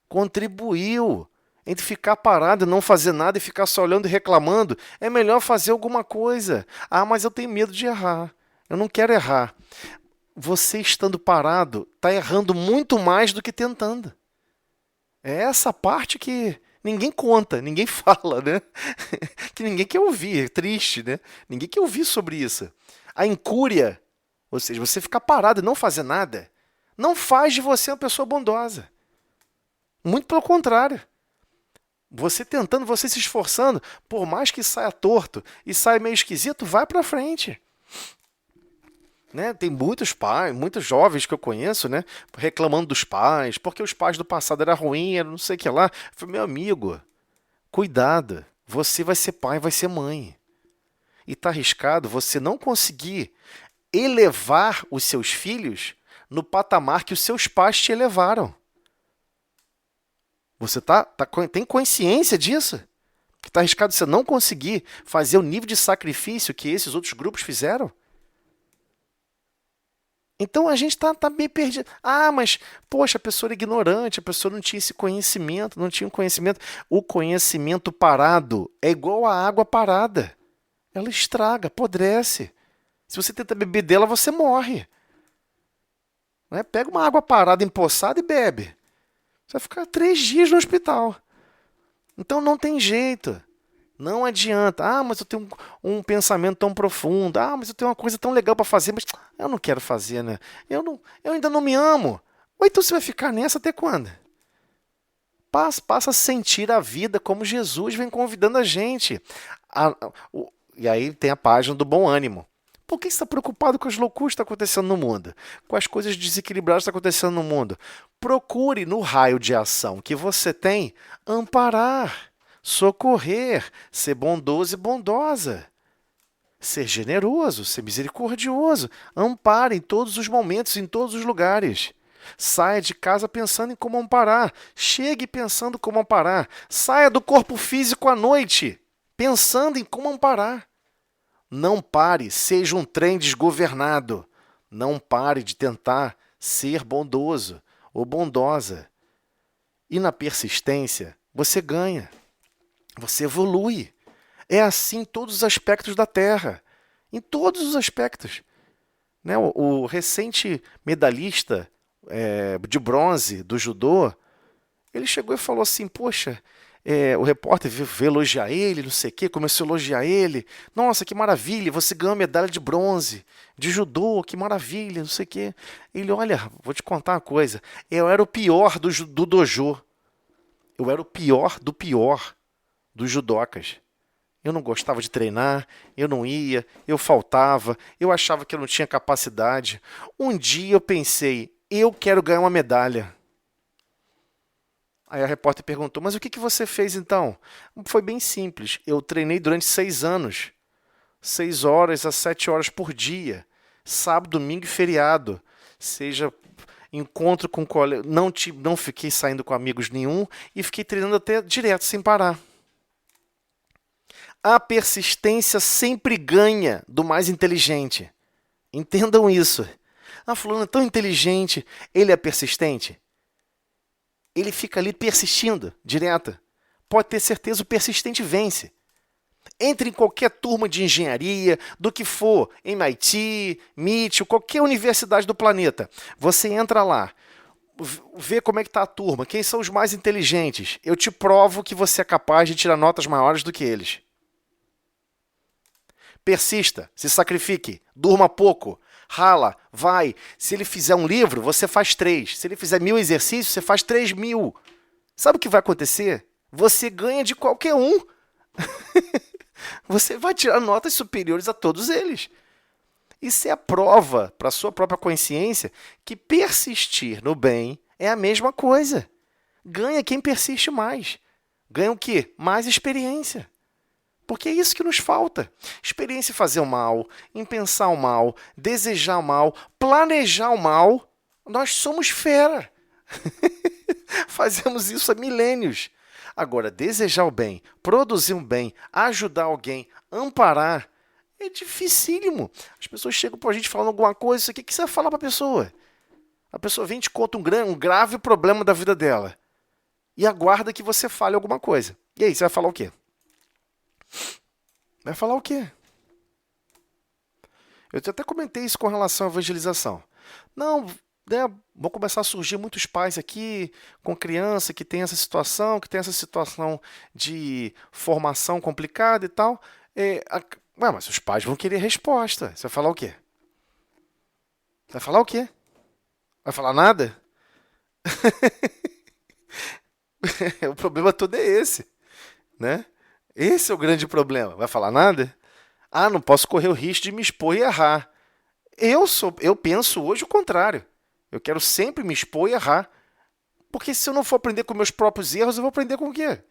Contribuiu. Entre ficar parado e não fazer nada e ficar só olhando e reclamando, é melhor fazer alguma coisa. Mas eu tenho medo de errar. Eu não quero errar. Você estando parado, está errando muito mais do que tentando. É essa parte que ninguém conta, ninguém fala, né? Que ninguém quer ouvir, é triste, né? Ninguém quer ouvir sobre isso. A incúria, ou seja, você ficar parado e não fazer nada, não faz de você uma pessoa bondosa. Muito pelo contrário. Você tentando, você se esforçando, por mais que saia torto e saia meio esquisito, vai para frente. né? Tem muitos pais, muitos jovens que eu conheço, né? Reclamando dos pais, porque os pais do passado eram ruins, era não sei o que lá. Eu falei, meu amigo, cuidado. Você vai ser pai, vai ser mãe. E tá arriscado você não conseguir elevar os seus filhos no patamar que os seus pais te elevaram. Você tem consciência disso? Que está arriscado você não conseguir fazer o nível de sacrifício que esses outros grupos fizeram? Então a gente tá bem perdido. Ah, mas, poxa, a pessoa era ignorante, a pessoa não tinha esse conhecimento, não tinha um conhecimento. O conhecimento parado é igual a água parada. Ela estraga, apodrece. Se você tenta beber dela, você morre. Né? Pega uma água parada, empoçada e bebe. Você vai ficar 3 dias no hospital. Então não tem jeito. Não adianta. Ah, mas eu tenho um pensamento tão profundo. Ah, mas eu tenho uma coisa tão legal para fazer, mas eu não quero fazer, né? Eu ainda não me amo. Ou então você vai ficar nessa até quando? Passa a sentir a vida como Jesus vem convidando a gente. E aí tem a página do bom ânimo. Por que você está preocupado com as loucuras que estão acontecendo no mundo? Com as coisas desequilibradas que estão acontecendo no mundo? Procure, no raio de ação que você tem, amparar, socorrer, ser bondoso e bondosa. Ser generoso, ser misericordioso. Ampare em todos os momentos, em todos os lugares. Saia de casa pensando em como amparar. Chegue pensando como amparar. Saia do corpo físico à noite, pensando em como amparar. Não pare, seja um trem desgovernado. Não pare de tentar ser bondoso ou bondosa. E na persistência, você ganha. Você evolui. É assim em todos os aspectos da Terra. Em todos os aspectos. Né? O recente medalhista de bronze do judô, ele chegou e falou assim, poxa, o repórter veio elogiar ele, não sei o quê, começou a elogiar ele. Nossa, que maravilha, você ganhou a medalha de bronze, de judô, que maravilha, não sei o quê. Ele, olha, vou te contar uma coisa, eu era o pior do dojo. Eu era o pior do pior dos judocas. Eu não gostava de treinar, eu não ia, eu faltava, eu achava que eu não tinha capacidade. Um dia eu pensei, eu quero ganhar uma medalha. Aí a repórter perguntou, mas o que você fez então? Foi bem simples, eu treinei durante 6 anos. 6 horas a 7 horas por dia, sábado, domingo e feriado. Seja encontro com colegas, não fiquei saindo com amigos nenhum e fiquei treinando até direto, sem parar. A persistência sempre ganha do mais inteligente. Entendam isso. Ah, fulano é tão inteligente, ele é persistente. Ele fica ali persistindo, direto. Pode ter certeza, o persistente vence. Entre em qualquer turma de engenharia, do que for, MIT, MIT, qualquer universidade do planeta. Você entra lá, vê como é que está a turma, quem são os mais inteligentes. Eu te provo que você é capaz de tirar notas maiores do que eles. Persista, se sacrifique, durma pouco, rala, vai. Se ele fizer um livro, você faz 3. Se ele fizer 1000 exercícios, você faz 3000. Sabe o que vai acontecer? Você ganha de qualquer um. Você vai tirar notas superiores a todos eles. Isso é a prova para a sua própria consciência que persistir no bem é a mesma coisa. Ganha quem persiste mais. Ganha o quê? Mais experiência. Porque é isso que nos falta. Experiência em fazer o mal, em pensar o mal, desejar o mal, planejar o mal. Nós somos fera. Fazemos isso há milênios. Agora, desejar o bem, produzir um bem, ajudar alguém, amparar, é dificílimo. As pessoas chegam para a gente falando alguma coisa, o que você vai falar para a pessoa? A pessoa vem e te conta um grave problema da vida dela e aguarda que você fale alguma coisa. E aí, você vai falar o quê? Vai falar o quê? Eu até comentei isso com relação à evangelização. Não, né, vão começar a surgir muitos pais aqui com criança que tem essa situação, de formação complicada e tal. Mas os pais vão querer resposta. Você vai falar o quê? Vai falar o quê? Vai falar nada? O problema todo é esse, né? Esse é o grande problema. Vai falar nada? Ah, não posso correr o risco de me expor e errar. Eu penso hoje o contrário. Eu quero sempre me expor e errar. Porque se eu não for aprender com meus próprios erros, eu vou aprender com o quê?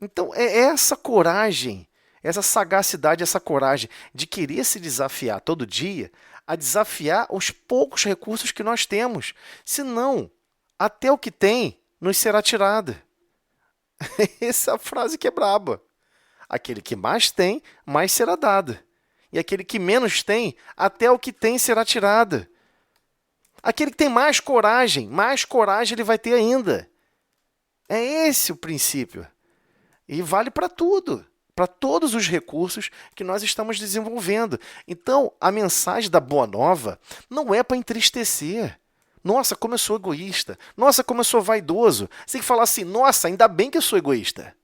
Então, é essa coragem, essa sagacidade, essa coragem de querer se desafiar todo dia, a desafiar os poucos recursos que nós temos. Senão, até o que tem nos será tirado. Essa frase que é braba. Aquele que mais tem, mais será dado. E aquele que menos tem, até o que tem será tirado. Aquele que tem mais coragem ele vai ter ainda. É esse o princípio. E vale para tudo, para todos os recursos que nós estamos desenvolvendo. Então, a mensagem da Boa Nova não é para entristecer. Nossa, como eu sou egoísta. Nossa, como eu sou vaidoso. Você tem que falar assim, nossa, ainda bem que eu sou egoísta.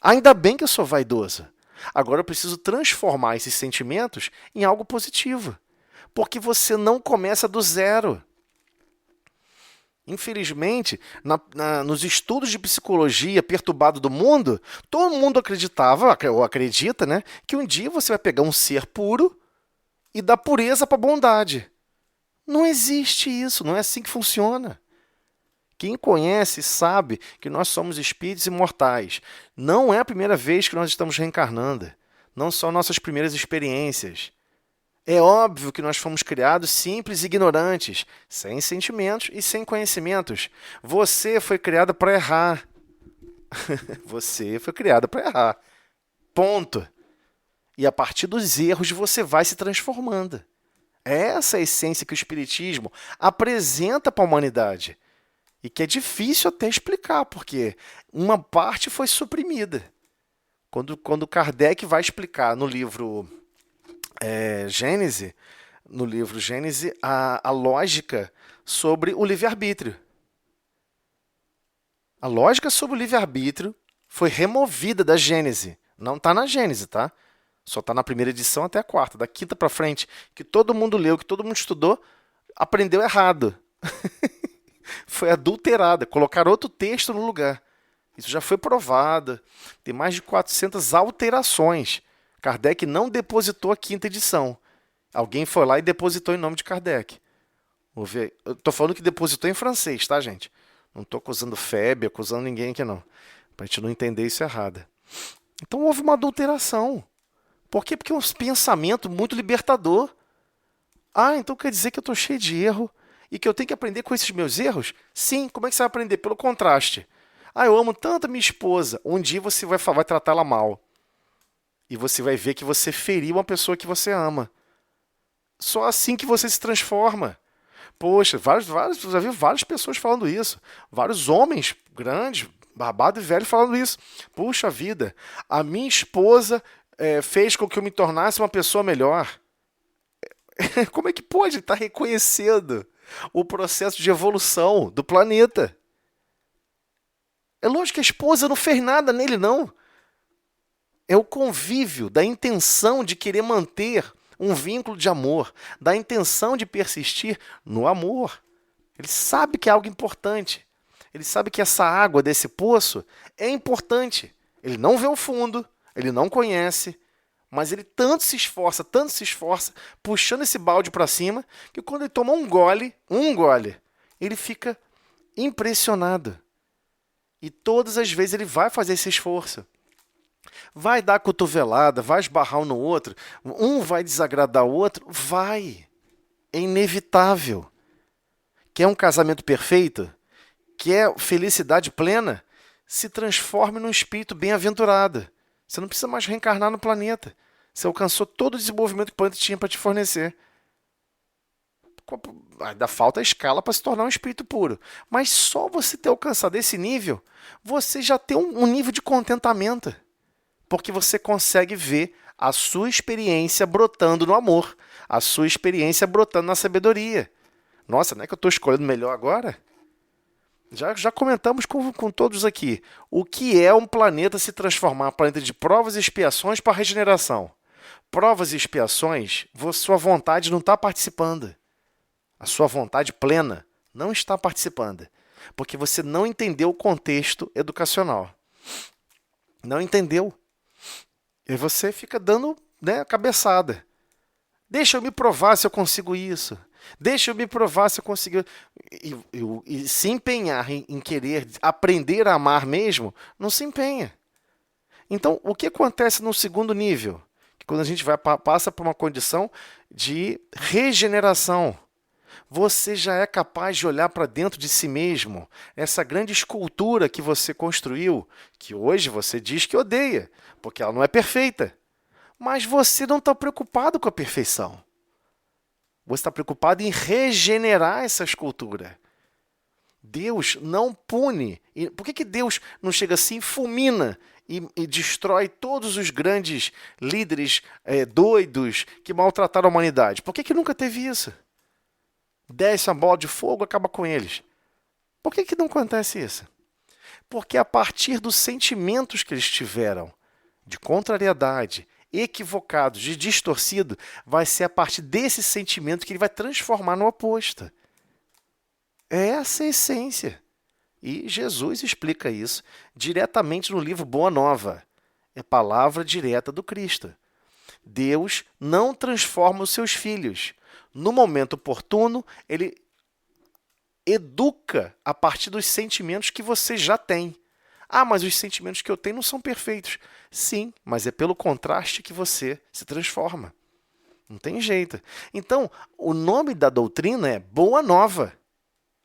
Ainda bem que eu sou vaidoso. Agora eu preciso transformar esses sentimentos em algo positivo. Porque você não começa do zero. Infelizmente, nos estudos de psicologia perturbado do mundo, todo mundo acreditava, ou acredita, né, que um dia você vai pegar um ser puro e dar pureza para a bondade. Não existe isso, não é assim que funciona. Quem conhece sabe que nós somos espíritos imortais. Não é a primeira vez que nós estamos reencarnando. Não são nossas primeiras experiências. É óbvio que nós fomos criados simples e ignorantes, sem sentimentos e sem conhecimentos. Você foi criado para errar. Você foi criado para errar. Ponto. E a partir dos erros você vai se transformando. Essa é a essência que o Espiritismo apresenta para a humanidade. E que é difícil até explicar, porque uma parte foi suprimida. Quando Kardec vai explicar no livro Gênese, no livro Gênese, a lógica sobre o livre-arbítrio. A lógica sobre o livre-arbítrio foi removida da Gênese. Não está na Gênese, tá? Só está na primeira edição até a quarta. Da quinta para frente, que todo mundo leu, que todo mundo estudou, aprendeu errado. Foi adulterada. Colocaram outro texto no lugar. Isso já foi provado. Tem mais de 400 alterações. Kardec não depositou a quinta edição. Alguém foi lá e depositou em nome de Kardec. Vou ver. Eu estou falando que depositou em francês, tá, gente? Não estou acusando Febe, acusando ninguém aqui, não. Para a gente não entender isso errado. Então houve uma adulteração. Por quê? Porque é um pensamento muito libertador. Ah, então quer dizer que eu estou cheio de erro e que eu tenho que aprender com esses meus erros? Sim, como é que você vai aprender? Pelo contraste. Ah, eu amo tanto a minha esposa. Um dia você vai tratá-la mal. E você vai ver que você feriu uma pessoa que você ama. Só assim que você se transforma. Poxa, já vi várias pessoas falando isso. Vários homens grandes, barbados e velhos falando isso. Puxa vida, a minha esposa fez com que eu me tornasse uma pessoa melhor. Como é que pode estar reconhecendo o processo de evolução do planeta? É lógico que a esposa não fez nada nele, não. É o convívio da intenção de querer manter um vínculo de amor, da intenção de persistir no amor. Ele sabe que é algo importante. Ele sabe que essa água desse poço é importante. Ele não vê o fundo, ele não conhece, mas ele tanto se esforça, puxando esse balde para cima, que quando ele toma um gole, ele fica impressionado. E todas as vezes ele vai fazer esse esforço. Vai dar cotovelada, vai esbarrar um no outro, um vai desagradar o outro, vai. É inevitável. Quer um casamento perfeito? Quer felicidade plena? Se transforme num espírito bem-aventurado. Você não precisa mais reencarnar no planeta. Você alcançou todo o desenvolvimento que o planeta tinha para te fornecer. Ainda falta a escala para se tornar um espírito puro. Mas só você ter alcançado esse nível, você já tem um nível de contentamento. Porque você consegue ver a sua experiência brotando no amor, a sua experiência brotando na sabedoria. Nossa, não é que eu estou escolhendo melhor agora? Já comentamos com todos aqui. O que é um planeta se transformar? Um planeta de provas e expiações para regeneração. Provas e expiações, sua vontade não está participando. A sua vontade plena não está participando. Porque você não entendeu o contexto educacional. Não entendeu. E você fica dando, né, cabeçada. Deixa eu me provar se eu consigo isso. Deixa eu me provar se eu consigo. E se empenhar em querer aprender a amar mesmo, não se empenha. Então, o que acontece no segundo nível? Que quando a gente passa por uma condição de regeneração, você já é capaz de olhar para dentro de si mesmo, essa grande escultura que você construiu, que hoje você diz que odeia, porque ela não é perfeita. Mas você não está preocupado com a perfeição. Você está preocupado em regenerar essa escultura. Deus não pune. Por que Deus não chega assim, fulmina e destrói todos os grandes líderes doidos que maltrataram a humanidade? Por que nunca teve isso? Desce uma bola de fogo, acaba com eles. Por que não acontece isso? Porque a partir dos sentimentos que eles tiveram, de contrariedade, equivocados, de distorcido, vai ser a partir desse sentimento que ele vai transformar no oposto. É essa a essência. E Jesus explica isso diretamente no livro Boa Nova. É palavra direta do Cristo. Deus não transforma os seus filhos. No momento oportuno, ele educa a partir dos sentimentos que você já tem. Ah, mas os sentimentos que eu tenho não são perfeitos. Sim, mas é pelo contraste que você se transforma. Não tem jeito. Então, o nome da doutrina é Boa Nova.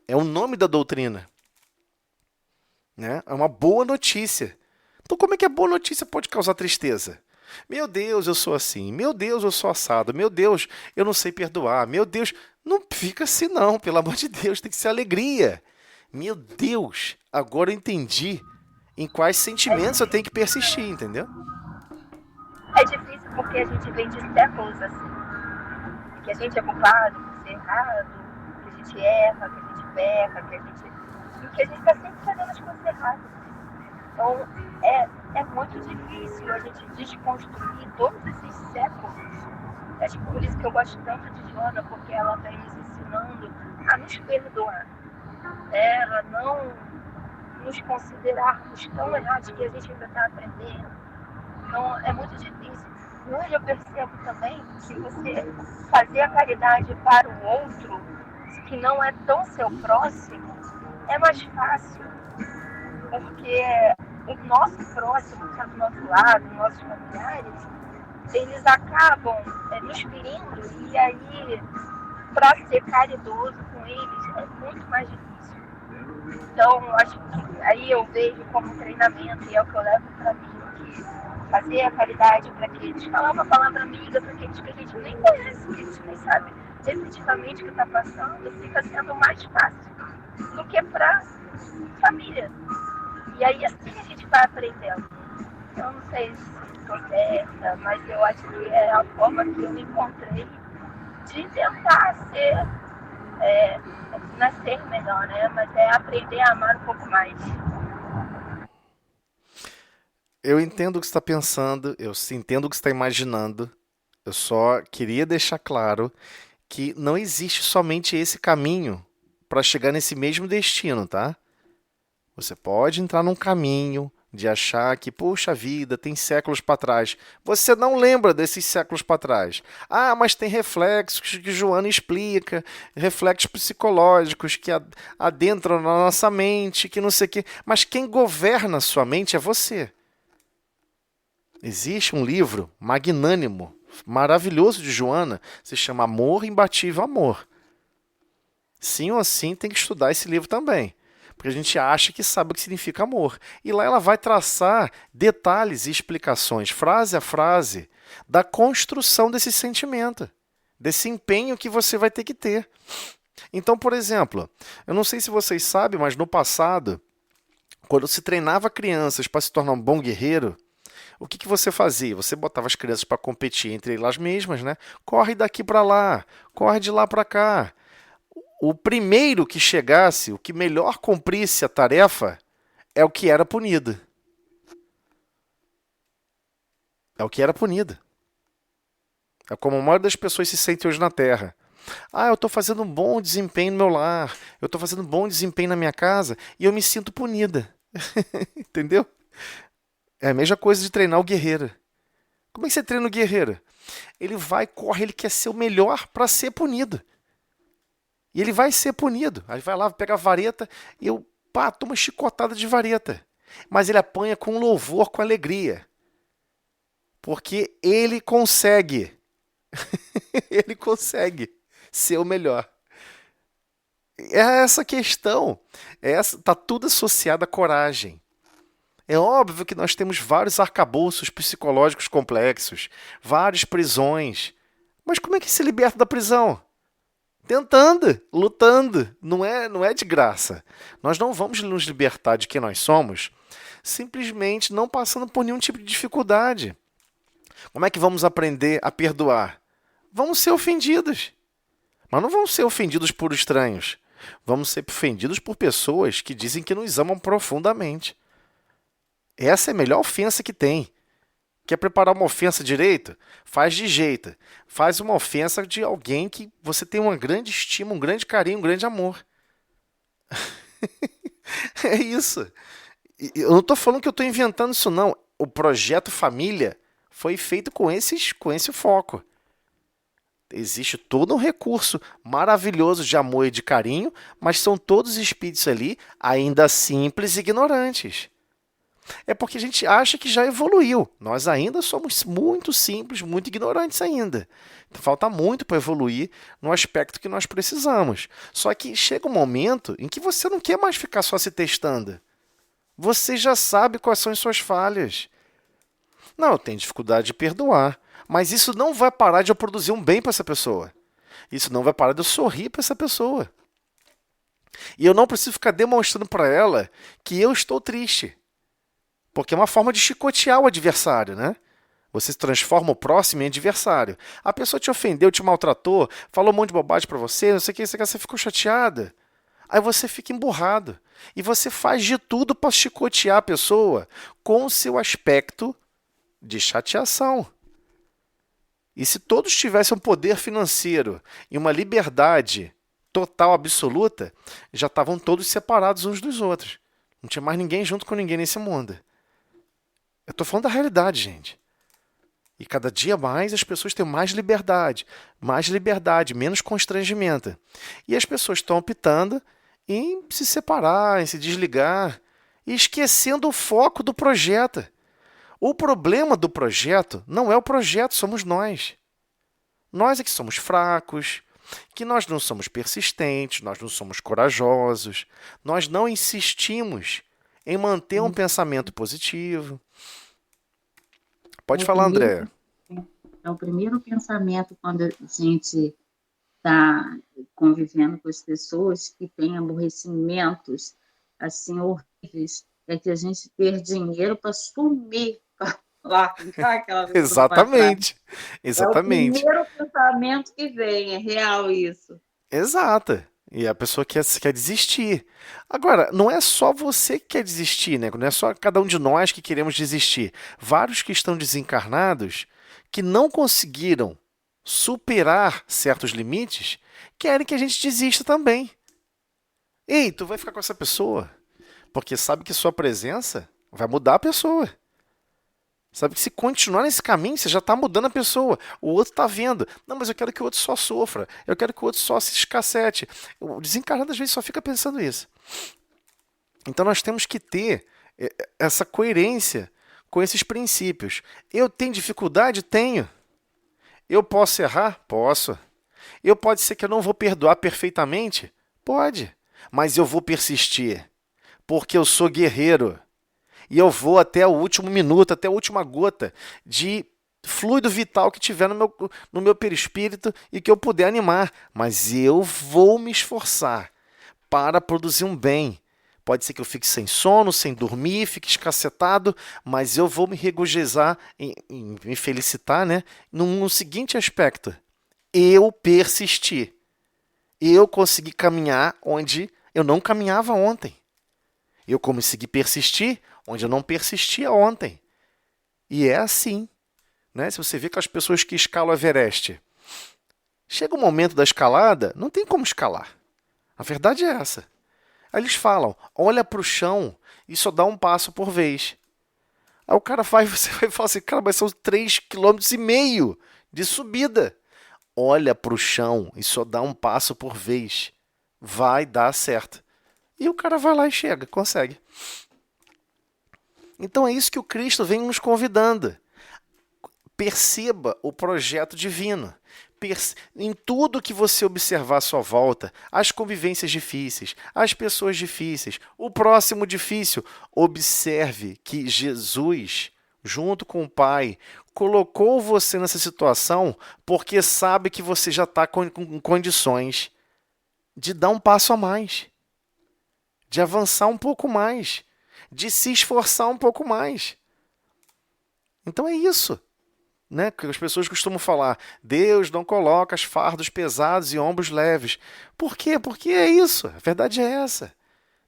É o nome da doutrina. Né? É uma boa notícia. Então, como é que a boa notícia pode causar tristeza? Meu Deus, eu sou assim. Meu Deus, eu sou assado. Meu Deus, eu não sei perdoar. Meu Deus, não fica assim não, pelo amor de Deus, tem que ser alegria. Meu Deus, agora eu entendi em quais sentimentos eu tenho que persistir, entendeu? É difícil porque a gente vem de séculos assim. Que a gente é culpado por ser errado, que a gente erra, que a gente peca, que a gente está sempre fazendo as coisas erradas. Então, é muito difícil a gente desconstruir todos esses séculos. Acho que por isso que eu gosto tanto de Joana, porque ela vem nos ensinando a nos perdoar. A não nos considerarmos tão errados que a gente ainda está aprendendo. Então, é muito difícil. E hoje eu percebo também que você fazer a caridade para o outro, que não é tão seu próximo, é mais fácil. Porque o nosso próximo, que está do nosso lado, nossos familiares, eles acabam nos ferindo, e aí, para ser caridoso com eles, é muito mais difícil. Então, acho que aí eu vejo como treinamento, e é o que eu levo para mim, que fazer a caridade para aqueles, falar uma palavra amiga para aqueles que a gente nem conhece, que a gente nem sabe definitivamente o que está passando, fica sendo mais fácil do que para família. E aí assim a gente vai aprendendo. Eu não sei se estou certa, mas eu acho que é a forma que eu encontrei de tentar não é ser melhor, né? Mas é aprender a amar um pouco mais. Eu entendo o que você está pensando, eu entendo o que você está imaginando. Eu só queria deixar claro que não existe somente esse caminho para chegar nesse mesmo destino, tá? Você pode entrar num caminho de achar que, puxa vida, tem séculos para trás. Você não lembra desses séculos para trás. Ah, mas tem reflexos que Joana explica, reflexos psicológicos que adentram na nossa mente, que não sei o quê. Mas quem governa a sua mente é você. Existe um livro magnânimo, maravilhoso de Joana, se chama Amor Imbatível Amor. Sim ou sim tem que estudar esse livro também. Porque a gente acha que sabe o que significa amor. E lá ela vai traçar detalhes e explicações, frase a frase, da construção desse sentimento, desse empenho que você vai ter que ter. Então, por exemplo, eu não sei se vocês sabem, mas no passado, quando se treinava crianças para se tornar um bom guerreiro, o que você fazia? Você botava as crianças para competir entre elas mesmas, né? Corre daqui para lá, corre de lá para cá. O primeiro que chegasse, o que melhor cumprisse a tarefa, é o que era punido. É o que era punido. É como a maioria das pessoas se sente hoje na Terra. Ah, eu estou fazendo um bom desempenho no meu lar, eu estou fazendo um bom desempenho na minha casa e eu me sinto punida. Entendeu? É a mesma coisa de treinar o guerreiro. Como é que você treina o guerreiro? Ele vai, corre, ele quer ser o melhor para ser punido. E ele vai ser punido. Aí vai lá, pega a vareta e eu, pá, toma chicotada de vareta. Mas ele apanha com louvor, com alegria. Porque ele consegue. Ele consegue ser o melhor. É essa questão. Tá tudo associado à coragem. É óbvio que nós temos vários arcabouços psicológicos complexos, várias prisões. Mas como é que se liberta da prisão? Tentando, lutando. Não é de graça. Nós não vamos nos libertar de quem nós somos simplesmente não passando por nenhum tipo de dificuldade. Como é que vamos aprender a perdoar? Vamos ser ofendidos. Mas não vamos ser ofendidos por estranhos. Vamos ser ofendidos por pessoas que dizem que nos amam profundamente. Essa é a melhor ofensa que tem. Quer preparar uma ofensa direito? Faz de jeito. Faz uma ofensa de alguém que você tem uma grande estima, um grande carinho, um grande amor. É isso. Eu não estou falando que eu estou inventando isso, não. O projeto família foi feito com esse foco. Existe todo um recurso maravilhoso de amor e de carinho, mas são todos espíritos ali ainda simples e ignorantes. É porque a gente acha que já evoluiu. Nós ainda somos muito simples, muito ignorantes ainda. Então, falta muito para evoluir no aspecto que nós precisamos. Só que chega um momento em que você não quer mais ficar só se testando. Você já sabe quais são as suas falhas. Não, eu tenho dificuldade de perdoar. Mas isso não vai parar de eu produzir um bem para essa pessoa. Isso não vai parar de eu sorrir para essa pessoa. E eu não preciso ficar demonstrando para ela que eu estou triste. Porque é uma forma de chicotear o adversário, né? Você transforma o próximo em adversário. A pessoa te ofendeu, te maltratou, falou um monte de bobagem para você, não sei o que, você ficou chateada. Aí você fica emburrado. E você faz de tudo para chicotear a pessoa com o seu aspecto de chateação. E se todos tivessem um poder financeiro e uma liberdade total, absoluta, já estavam todos separados uns dos outros. Não tinha mais ninguém junto com ninguém nesse mundo. Eu estou falando da realidade, gente. E cada dia mais as pessoas têm mais liberdade, menos constrangimento. E as pessoas estão optando em se separar, em se desligar, e esquecendo o foco do projeto. O problema do projeto não é o projeto, somos nós. Nós é que somos fracos, que nós não somos persistentes, nós não somos corajosos, nós não insistimos em manter um pensamento positivo. É Pode o falar, primeiro, André. é o primeiro pensamento quando a gente está convivendo com as pessoas que têm aborrecimentos assim horríveis, é que a gente ter dinheiro para sumir, para largar aquela pessoa para trás. Exatamente. É o Exatamente. primeiro pensamento que vem, é real isso. Exata. E a pessoa quer desistir. Agora, não é só você que quer desistir, né? Não é só cada um de nós que queremos desistir. Vários que estão desencarnados, que não conseguiram superar certos limites, querem que a gente desista também. Ei, tu vai ficar com essa pessoa, porque sabe que sua presença vai mudar a pessoa. Sabe que se continuar nesse caminho, você já está mudando a pessoa. O outro está vendo. Não, mas eu quero que o outro só sofra. Eu quero que o outro só se escassete. O desencarnado, às vezes, só fica pensando isso. Então, nós temos que ter essa coerência com esses princípios. Eu tenho dificuldade? Tenho. Eu posso errar? Posso. Pode ser que eu não vou perdoar perfeitamente? Pode. Mas eu vou persistir. Porque eu sou guerreiro. E eu vou até o último minuto, até a última gota de fluido vital que tiver no meu perispírito e que eu puder animar. Mas eu vou me esforçar para produzir um bem. Pode ser que eu fique sem sono, sem dormir, fique escacetado, mas eu vou me regozijar, me felicitar, né? No seguinte aspecto. Eu persisti. Eu consegui caminhar onde eu não caminhava ontem. Eu consegui persistir onde eu não persistia ontem. E é assim. Né? Se você vê que as pessoas que escalam o Everest, chega o momento da escalada, não tem como escalar. A verdade é essa. Aí eles falam, olha para o chão e só dá um passo por vez. Aí o cara vai, você vai falar assim, cara, mas são 3,5 km de subida. Olha para o chão e só dá um passo por vez. Vai dar certo. E o cara vai lá e chega, consegue. Então é isso que o Cristo vem nos convidando. Perceba o projeto divino. Em tudo que você observar à sua volta, as convivências difíceis, as pessoas difíceis, o próximo difícil, observe que Jesus, junto com o Pai, colocou você nessa situação porque sabe que você já está com condições de dar um passo a mais, de avançar um pouco mais, de se esforçar um pouco mais. Então é isso. Né? Que as pessoas costumam falar, Deus não coloca os fardos pesados e ombros leves. Por quê? Porque é isso. A verdade é essa.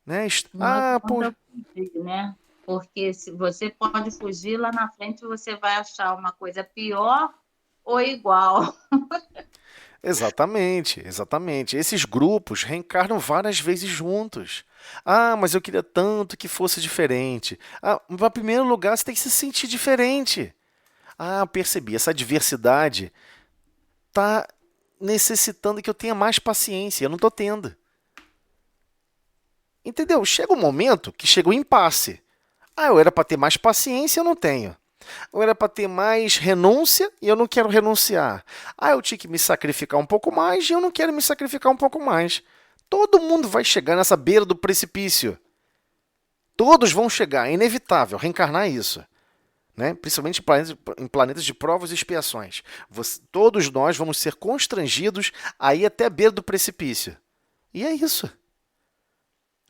Né? Não Ah, pô, adianta fugir, né? Porque se você pode fugir, lá na frente você vai achar uma coisa pior ou igual. exatamente, exatamente. Esses grupos reencarnam várias vezes juntos. Ah, mas eu queria tanto que fosse diferente. Ah, em primeiro lugar, você tem que se sentir diferente. Ah, percebi, essa diversidade está necessitando que eu tenha mais paciência. Eu não estou tendo. Entendeu? Chega um momento que chega o impasse. Ah, eu era para ter mais paciência, eu não tenho. Eu era para ter mais renúncia e eu não quero renunciar. Ah, eu tinha que me sacrificar um pouco mais e eu não quero me sacrificar um pouco mais. Todo mundo vai chegar nessa beira do precipício. Todos vão chegar, é inevitável reencarnar isso. Né? Principalmente em planetas de provas e expiações. Todos nós vamos ser constrangidos a ir até a beira do precipício. E é isso.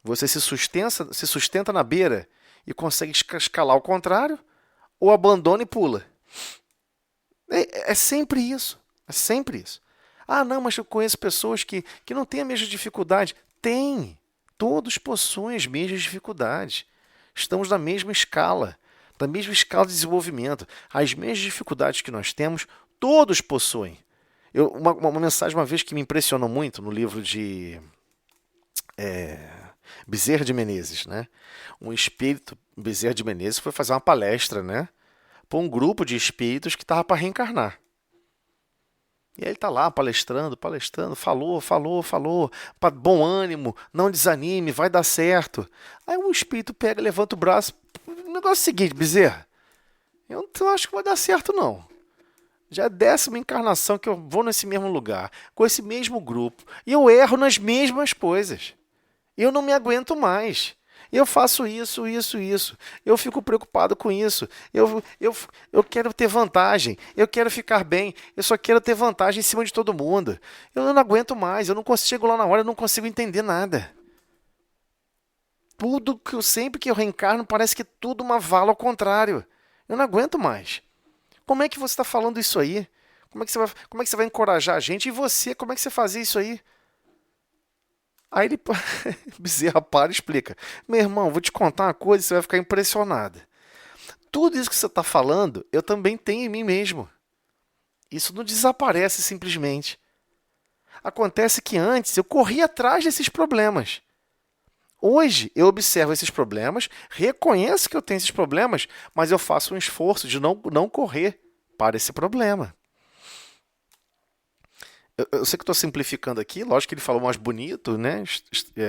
Você se sustenta na beira e consegue escalar ao contrário, ou abandona e pula. É sempre isso. É sempre isso. Ah, não, mas eu conheço pessoas que não têm a mesma dificuldade. Tem. Todos possuem as mesmas dificuldades. Estamos na mesma escala. Da mesma escala de desenvolvimento. As mesmas dificuldades que nós temos, todos possuem. Uma mensagem, uma vez, que me impressionou muito no livro de Bezerra de Menezes, né? Um espírito, Bezerra de Menezes, foi fazer uma palestra, né, para um grupo de espíritos que estava para reencarnar. E aí ele está lá palestrando, falou, bom ânimo, não desanime, vai dar certo. Aí um espírito pega, levanta o braço. O negócio é o seguinte, Bezerra, eu não acho que vai dar certo, não. Já é a 10ª encarnação que eu vou nesse mesmo lugar, com esse mesmo grupo, e eu erro nas mesmas coisas. Eu não me aguento mais. Eu faço isso. Eu fico preocupado com isso. Eu quero ter vantagem. Eu quero ficar bem. Eu só quero ter vantagem em cima de todo mundo. Eu não aguento mais. Eu não consigo lá na hora, eu não consigo entender nada. Sempre que eu reencarno, parece que tudo uma vala ao contrário. Eu não aguento mais. Como é que você está falando isso aí? Como é que você vai encorajar a gente? E você, como é que você fazia isso aí? Aí ele, Bezerra para e explica. Meu irmão, vou te contar uma coisa e você vai ficar impressionado. Tudo isso que você está falando, eu também tenho em mim mesmo. Isso não desaparece simplesmente. Acontece que antes eu corria atrás desses problemas. Hoje eu observo esses problemas, reconheço que eu tenho esses problemas, mas eu faço um esforço de não correr para esse problema. Eu sei que estou simplificando aqui, lógico que ele falou mais bonito, né?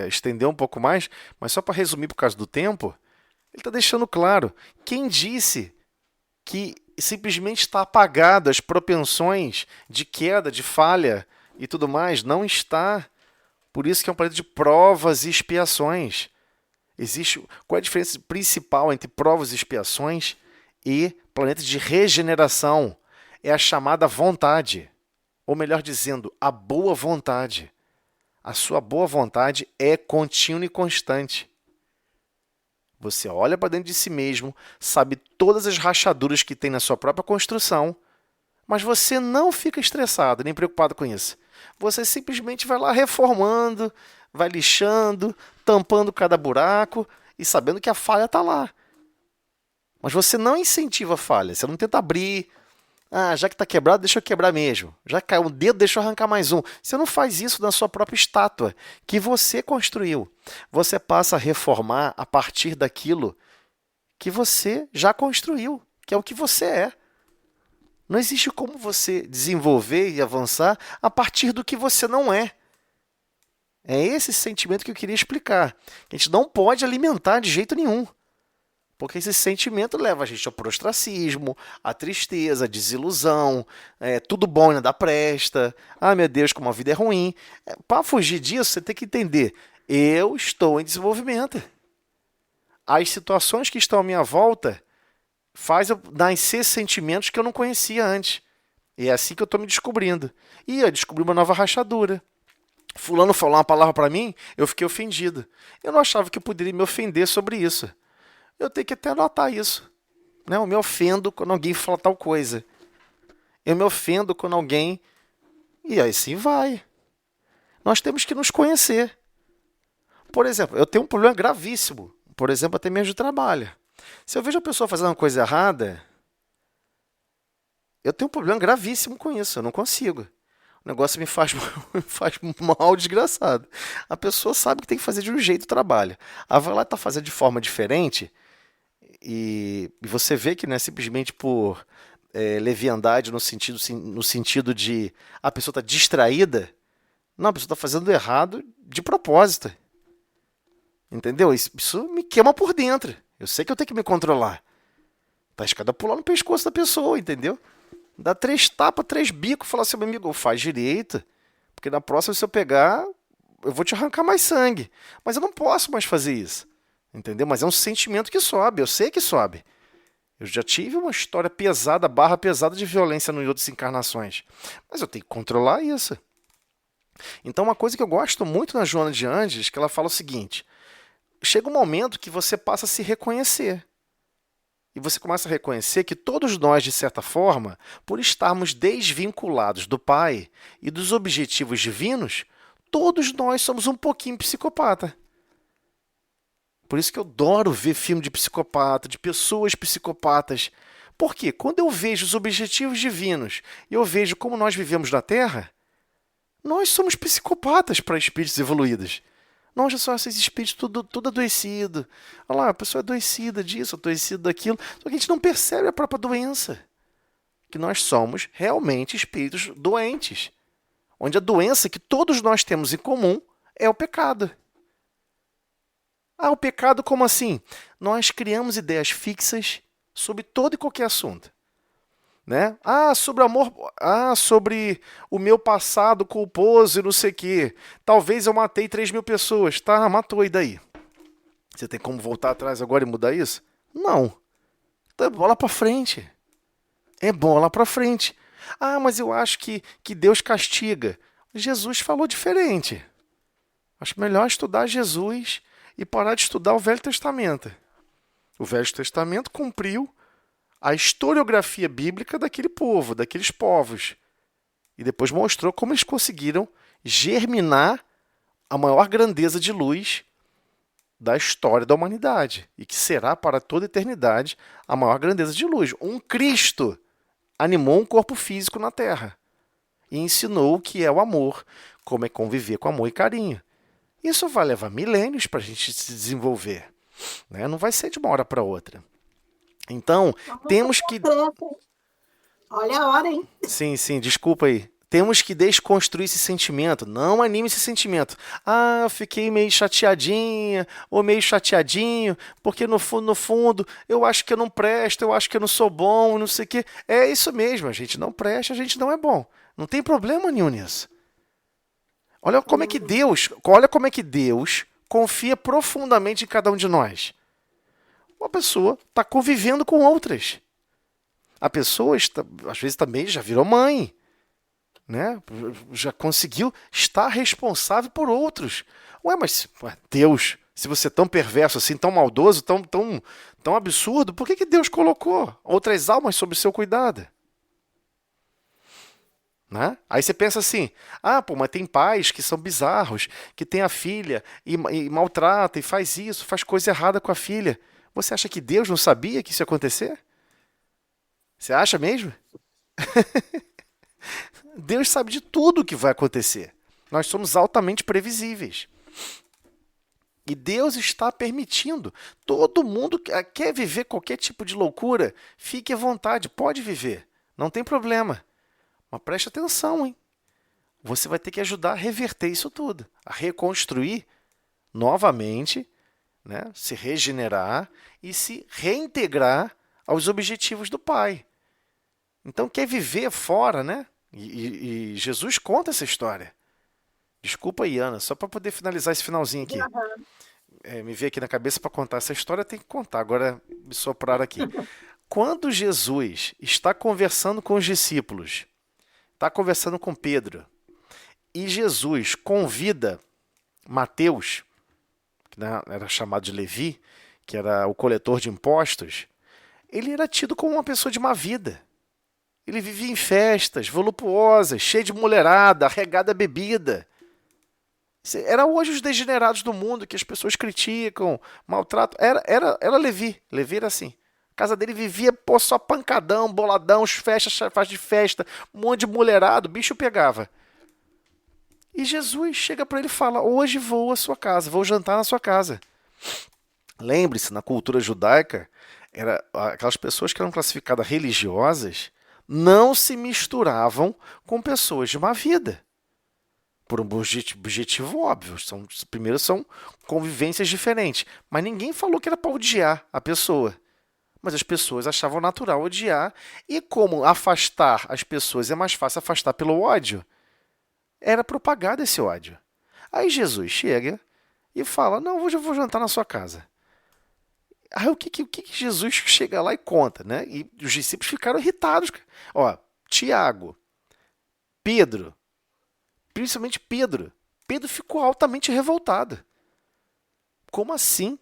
Estendeu um pouco mais, mas só para resumir por causa do tempo, ele está deixando claro. Quem disse que simplesmente está apagado as propensões de queda, de falha e tudo mais? Não está. Por isso que é um planeta de provas e expiações. Qual é a diferença principal entre provas e expiações e planeta de regeneração? É a chamada vontade. Ou melhor dizendo, a boa vontade. A sua boa vontade é contínua e constante. Você olha para dentro de si mesmo, sabe todas as rachaduras que tem na sua própria construção, mas você não fica estressado nem preocupado com isso. Você simplesmente vai lá reformando, vai lixando, tampando cada buraco e sabendo que a falha está lá. Mas você não incentiva a falha, você não tenta abrir. Ah, já que está quebrado, deixa eu quebrar mesmo. Já caiu um dedo, deixa eu arrancar mais um. Você não faz isso na sua própria estátua, que você construiu. Você passa a reformar a partir daquilo que você já construiu, que é o que você é. Não existe como você desenvolver e avançar a partir do que você não é. É esse sentimento que eu queria explicar. A gente não pode alimentar de jeito nenhum. Porque esse sentimento leva a gente ao ostracismo, à tristeza, à desilusão, tudo bom e nada presta. Ah, meu Deus, como a vida é ruim. Para fugir disso, você tem que entender, eu estou em desenvolvimento. As situações que estão à minha volta fazem eu nascer sentimentos que eu não conhecia antes. E é assim que eu estou me descobrindo. E eu descobri uma nova rachadura. Fulano falou uma palavra para mim, eu fiquei ofendido. Eu não achava que eu poderia me ofender sobre isso. Eu tenho que até anotar isso. Né? Eu me ofendo quando alguém fala tal coisa. Eu me ofendo quando alguém... E aí sim vai. Nós temos que nos conhecer. Por exemplo, eu tenho um problema gravíssimo. Por exemplo, até mesmo de trabalho. Se eu vejo a pessoa fazendo uma coisa errada, eu tenho um problema gravíssimo com isso. Eu não consigo. O negócio me faz, me faz mal desgraçado. A pessoa sabe que tem que fazer de um jeito o trabalho. Ela vai lá e está fazendo de forma diferente e você vê que não é simplesmente por leviandade no sentido de a pessoa está distraída. Não, a pessoa está fazendo errado de propósito. Entendeu? Isso me queima por dentro. Eu sei que eu tenho que me controlar. Tá a escada pular no pescoço da pessoa, entendeu? Dá 3 tapas, 3 bicos, fala assim, meu amigo, faz direito. Porque na próxima, se eu pegar, eu vou te arrancar mais sangue. Mas eu não posso mais fazer isso. Entendeu? Mas é um sentimento que sobe, eu sei que sobe. Eu já tive uma história pesada, barra pesada de violência em outras encarnações. Mas eu tenho que controlar isso. Então, uma coisa que eu gosto muito na Joana de Ângeles, que ela fala o seguinte, chega um momento que você passa a se reconhecer. E você começa a reconhecer que todos nós, de certa forma, por estarmos desvinculados do Pai e dos objetivos divinos, todos nós somos um pouquinho psicopata. Por isso que eu adoro ver filme de psicopata, de pessoas psicopatas. Porque quando eu vejo os objetivos divinos e eu vejo como nós vivemos na Terra, nós somos psicopatas para espíritos evoluídos. Nós já somos esses espíritos tudo adoecido. Olha lá, a pessoa é adoecida disso, adoecida daquilo. Só que a gente não percebe a própria doença. Que nós somos realmente espíritos doentes. Onde a doença que todos nós temos em comum é o pecado. Ah, o pecado como assim? Nós criamos ideias fixas sobre todo e qualquer assunto. Né? Ah, sobre amor, sobre o meu passado culposo e não sei o quê. Talvez eu matei 3.000 pessoas. Tá, matou, e daí? Você tem como voltar atrás agora e mudar isso? Não. Então é bola pra frente. É bola pra frente. Ah, mas eu acho que Deus castiga. Jesus falou diferente. Acho melhor estudar Jesus e parar de estudar o Velho Testamento. O Velho Testamento cumpriu a historiografia bíblica daquele povo, daqueles povos. E depois mostrou como eles conseguiram germinar a maior grandeza de luz da história da humanidade. E que será para toda a eternidade a maior grandeza de luz. Um Cristo animou um corpo físico na Terra. E ensinou o que é o amor, como é conviver com amor e carinho. Isso vai levar milênios para a gente se desenvolver. Né? Não vai ser de uma hora para outra. Então, temos que... Olha a hora, hein? Sim, desculpa aí. Temos que desconstruir esse sentimento. Não anime esse sentimento. Ah, eu fiquei meio chateadinha ou meio chateadinho, porque no fundo, eu acho que eu não presto, eu acho que eu não sou bom, não sei o quê. É isso mesmo, a gente não presta, a gente não é bom. Não tem problema nenhum nisso. Olha como é que Deus confia profundamente em cada um de nós. Uma pessoa está convivendo com outras. A pessoa, às vezes, também já virou mãe. Né? Já conseguiu estar responsável por outros. Mas Deus, se você é tão perverso assim, tão maldoso, tão absurdo, por que Deus colocou outras almas sob o seu cuidado? Né? Aí você pensa assim, mas tem pais que são bizarros, que tem a filha e maltrata e faz isso, faz coisa errada com a filha. Você acha que Deus não sabia que isso ia acontecer? Você acha mesmo? Deus sabe de tudo o que vai acontecer. Nós somos altamente previsíveis. E Deus está permitindo. Todo mundo que quer viver qualquer tipo de loucura, fique à vontade, pode viver. Não tem problema. Mas preste atenção, hein? Você vai ter que ajudar a reverter isso tudo, a reconstruir novamente, né? Se regenerar e se reintegrar aos objetivos do Pai. Então, quer viver fora, né? E Jesus conta essa história. Desculpa, Iana, só para poder finalizar esse finalzinho aqui. Me veio aqui na cabeça para contar essa história, tem que contar. Agora me sopraram aqui. Quando Jesus está conversando com os discípulos, está conversando com Pedro, e Jesus convida Mateus, que era chamado de Levi, que era o coletor de impostos, ele era tido como uma pessoa de má vida. Ele vivia em festas voluptuosas, cheio de mulherada, regada a bebida. Era hoje os degenerados do mundo que as pessoas criticam, maltratam. Era Levi. Levi era assim. A casa dele vivia só pancadão, boladão, festas, faz de festa, um monte de mulherado, o bicho pegava. E Jesus chega para ele e fala: hoje vou à sua casa, vou jantar na sua casa. Lembre-se, na cultura judaica, aquelas pessoas que eram classificadas religiosas não se misturavam com pessoas de má vida. Por um objetivo óbvio. Primeiro, são convivências diferentes. Mas ninguém falou que era para odiar a pessoa. Mas as pessoas achavam natural odiar. E como afastar as pessoas é mais fácil afastar pelo ódio, era propagado esse ódio. Aí Jesus chega e fala: não, hoje eu vou jantar na sua casa. Aí o que Jesus chega lá e conta, né? E os discípulos ficaram irritados. Ó, Tiago, Pedro, principalmente Pedro. Pedro ficou altamente revoltado. Como assim?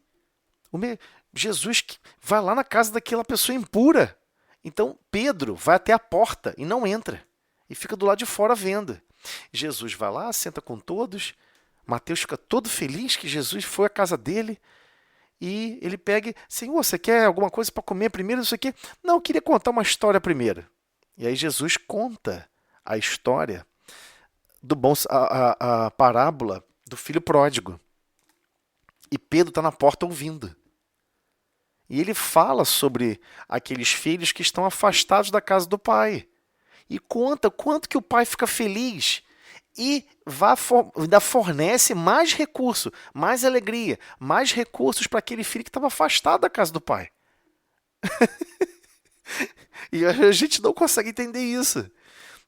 Jesus vai lá na casa daquela pessoa impura. Então Pedro vai até a porta e não entra. E fica do lado de fora vendo. Jesus vai lá, senta com todos. Mateus fica todo feliz que Jesus foi à casa dele. E ele pega: Senhor, você quer alguma coisa para comer primeiro? Isso aqui? Não, eu queria contar uma história primeiro. E aí Jesus conta a história a parábola do filho pródigo. E Pedro está na porta ouvindo. E ele fala sobre aqueles filhos que estão afastados da casa do pai. E conta quanto que o pai fica feliz e ainda fornece mais recurso, mais alegria, mais recursos para aquele filho que estava afastado da casa do pai. E a gente não consegue entender isso.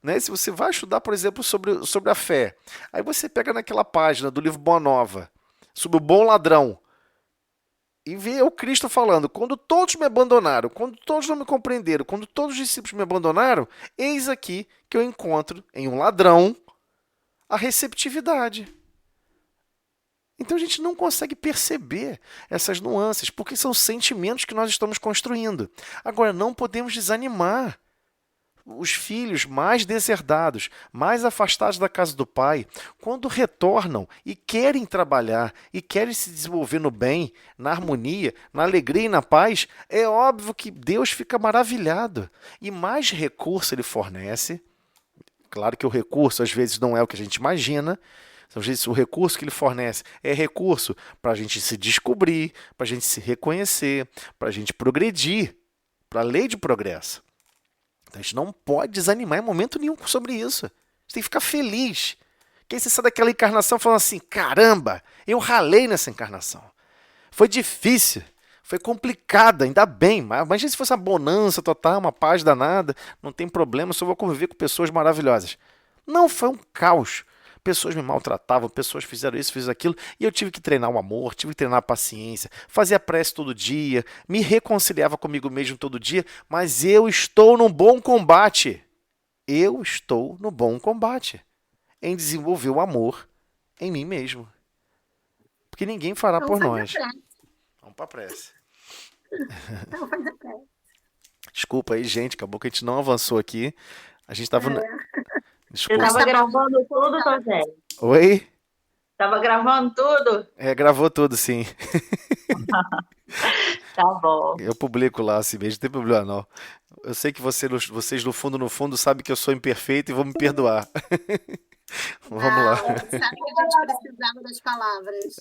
Né? Se você vai estudar, por exemplo, sobre a fé, aí você pega naquela página do livro Boa Nova, sobre o bom ladrão, e vê o Cristo falando: quando todos me abandonaram, quando todos não me compreenderam, quando todos os discípulos me abandonaram, eis aqui que eu encontro em um ladrão a receptividade. Então a gente não consegue perceber essas nuances, porque são sentimentos que nós estamos construindo. Agora, não podemos desanimar. Os filhos mais deserdados, mais afastados da casa do pai, quando retornam e querem trabalhar e querem se desenvolver no bem, na harmonia, na alegria e na paz, é óbvio que Deus fica maravilhado. E mais recurso ele fornece. Claro que o recurso às vezes não é o que a gente imagina. Às vezes o recurso que ele fornece é recurso para a gente se descobrir, para a gente se reconhecer, para a gente progredir, para a lei de progresso. Então a gente não pode desanimar em momento nenhum sobre isso. A gente tem que ficar feliz. Que aí você sai daquela encarnação falando assim: caramba, eu ralei nessa encarnação. Foi difícil, foi complicada, ainda bem. Mas imagina se fosse uma bonança total, uma paz danada, não tem problema, só vou conviver com pessoas maravilhosas. Não, foi um caos. Pessoas me maltratavam, pessoas fizeram isso, fizeram aquilo, e eu tive que treinar o amor, tive que treinar a paciência, fazia prece todo dia, me reconciliava comigo mesmo todo dia, mas eu estou num bom combate. Eu estou no bom combate em desenvolver o amor em mim mesmo. Porque ninguém fará por nós. Vamos para a prece. Vamos fazer prece. Desculpa aí, gente, acabou que a gente não avançou aqui. A gente estava... Você estava gravando tudo, Rogério? Oi? Estava gravando tudo? Gravou tudo, sim. Tá bom. Eu publico lá assim mesmo, não tem problema não. Eu sei que vocês no fundo, sabem que eu sou imperfeito e vão me perdoar. Vamos lá. Não, sabe que a gente precisava das palavras.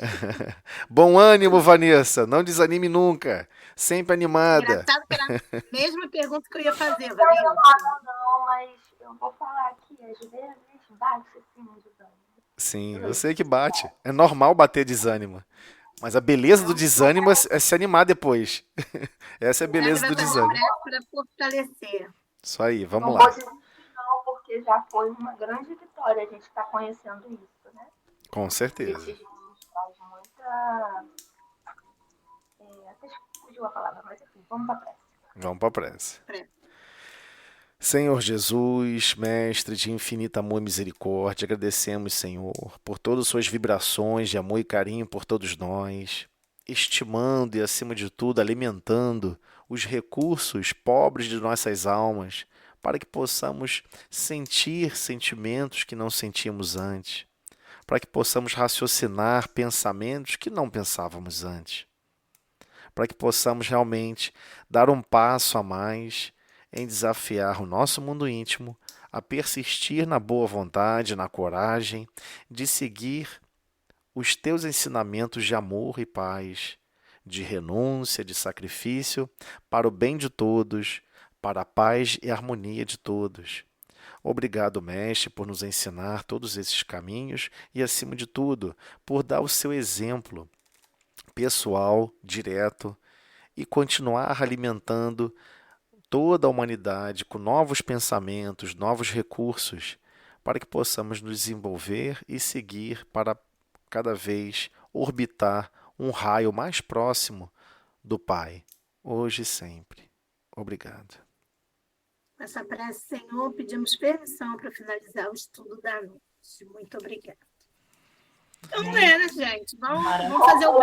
Bom ânimo, Vanessa. Não desanime nunca. Sempre animada. Engraçado que era a mesma pergunta que eu ia fazer, Não é Vanessa. nada, não, mas eu vou falar que às vezes bate assim no desânimo. Sim, eu sei que bate. É normal bater desânimo. Mas a beleza do desânimo é se animar depois. Essa é a beleza do Vai fazer desânimo. para fortalecer. Isso aí, vamos Não lá. pode desistir, não, porque já foi uma grande vitória a gente estar conhecendo isso, né? Com certeza. Esses dias traz muita. Até fugiu a palavra, mas enfim, vamos para a pressa. Vamos para a prece. Prece. Senhor Jesus, Mestre de infinito amor e misericórdia, agradecemos, Senhor, por todas as suas vibrações de amor e carinho por todos nós, estimando e, acima de tudo, alimentando os recursos pobres de nossas almas, para que possamos sentir sentimentos que não sentíamos antes, para que possamos raciocinar pensamentos que não pensávamos antes, para que possamos realmente dar um passo a mais em desafiar o nosso mundo íntimo a persistir na boa vontade, na coragem de seguir os teus ensinamentos de amor e paz, de renúncia, de sacrifício, para o bem de todos, para a paz e harmonia de todos. Obrigado, Mestre, por nos ensinar todos esses caminhos e, acima de tudo, por dar o seu exemplo pessoal, direto, e continuar alimentando toda a humanidade com novos pensamentos, novos recursos, para que possamos nos desenvolver e seguir para cada vez orbitar um raio mais próximo do Pai, hoje e sempre. Obrigado. Com essa prece, Senhor, pedimos permissão para finalizar o estudo da noite. Muito obrigada. Então, né, gente? Vamos fazer o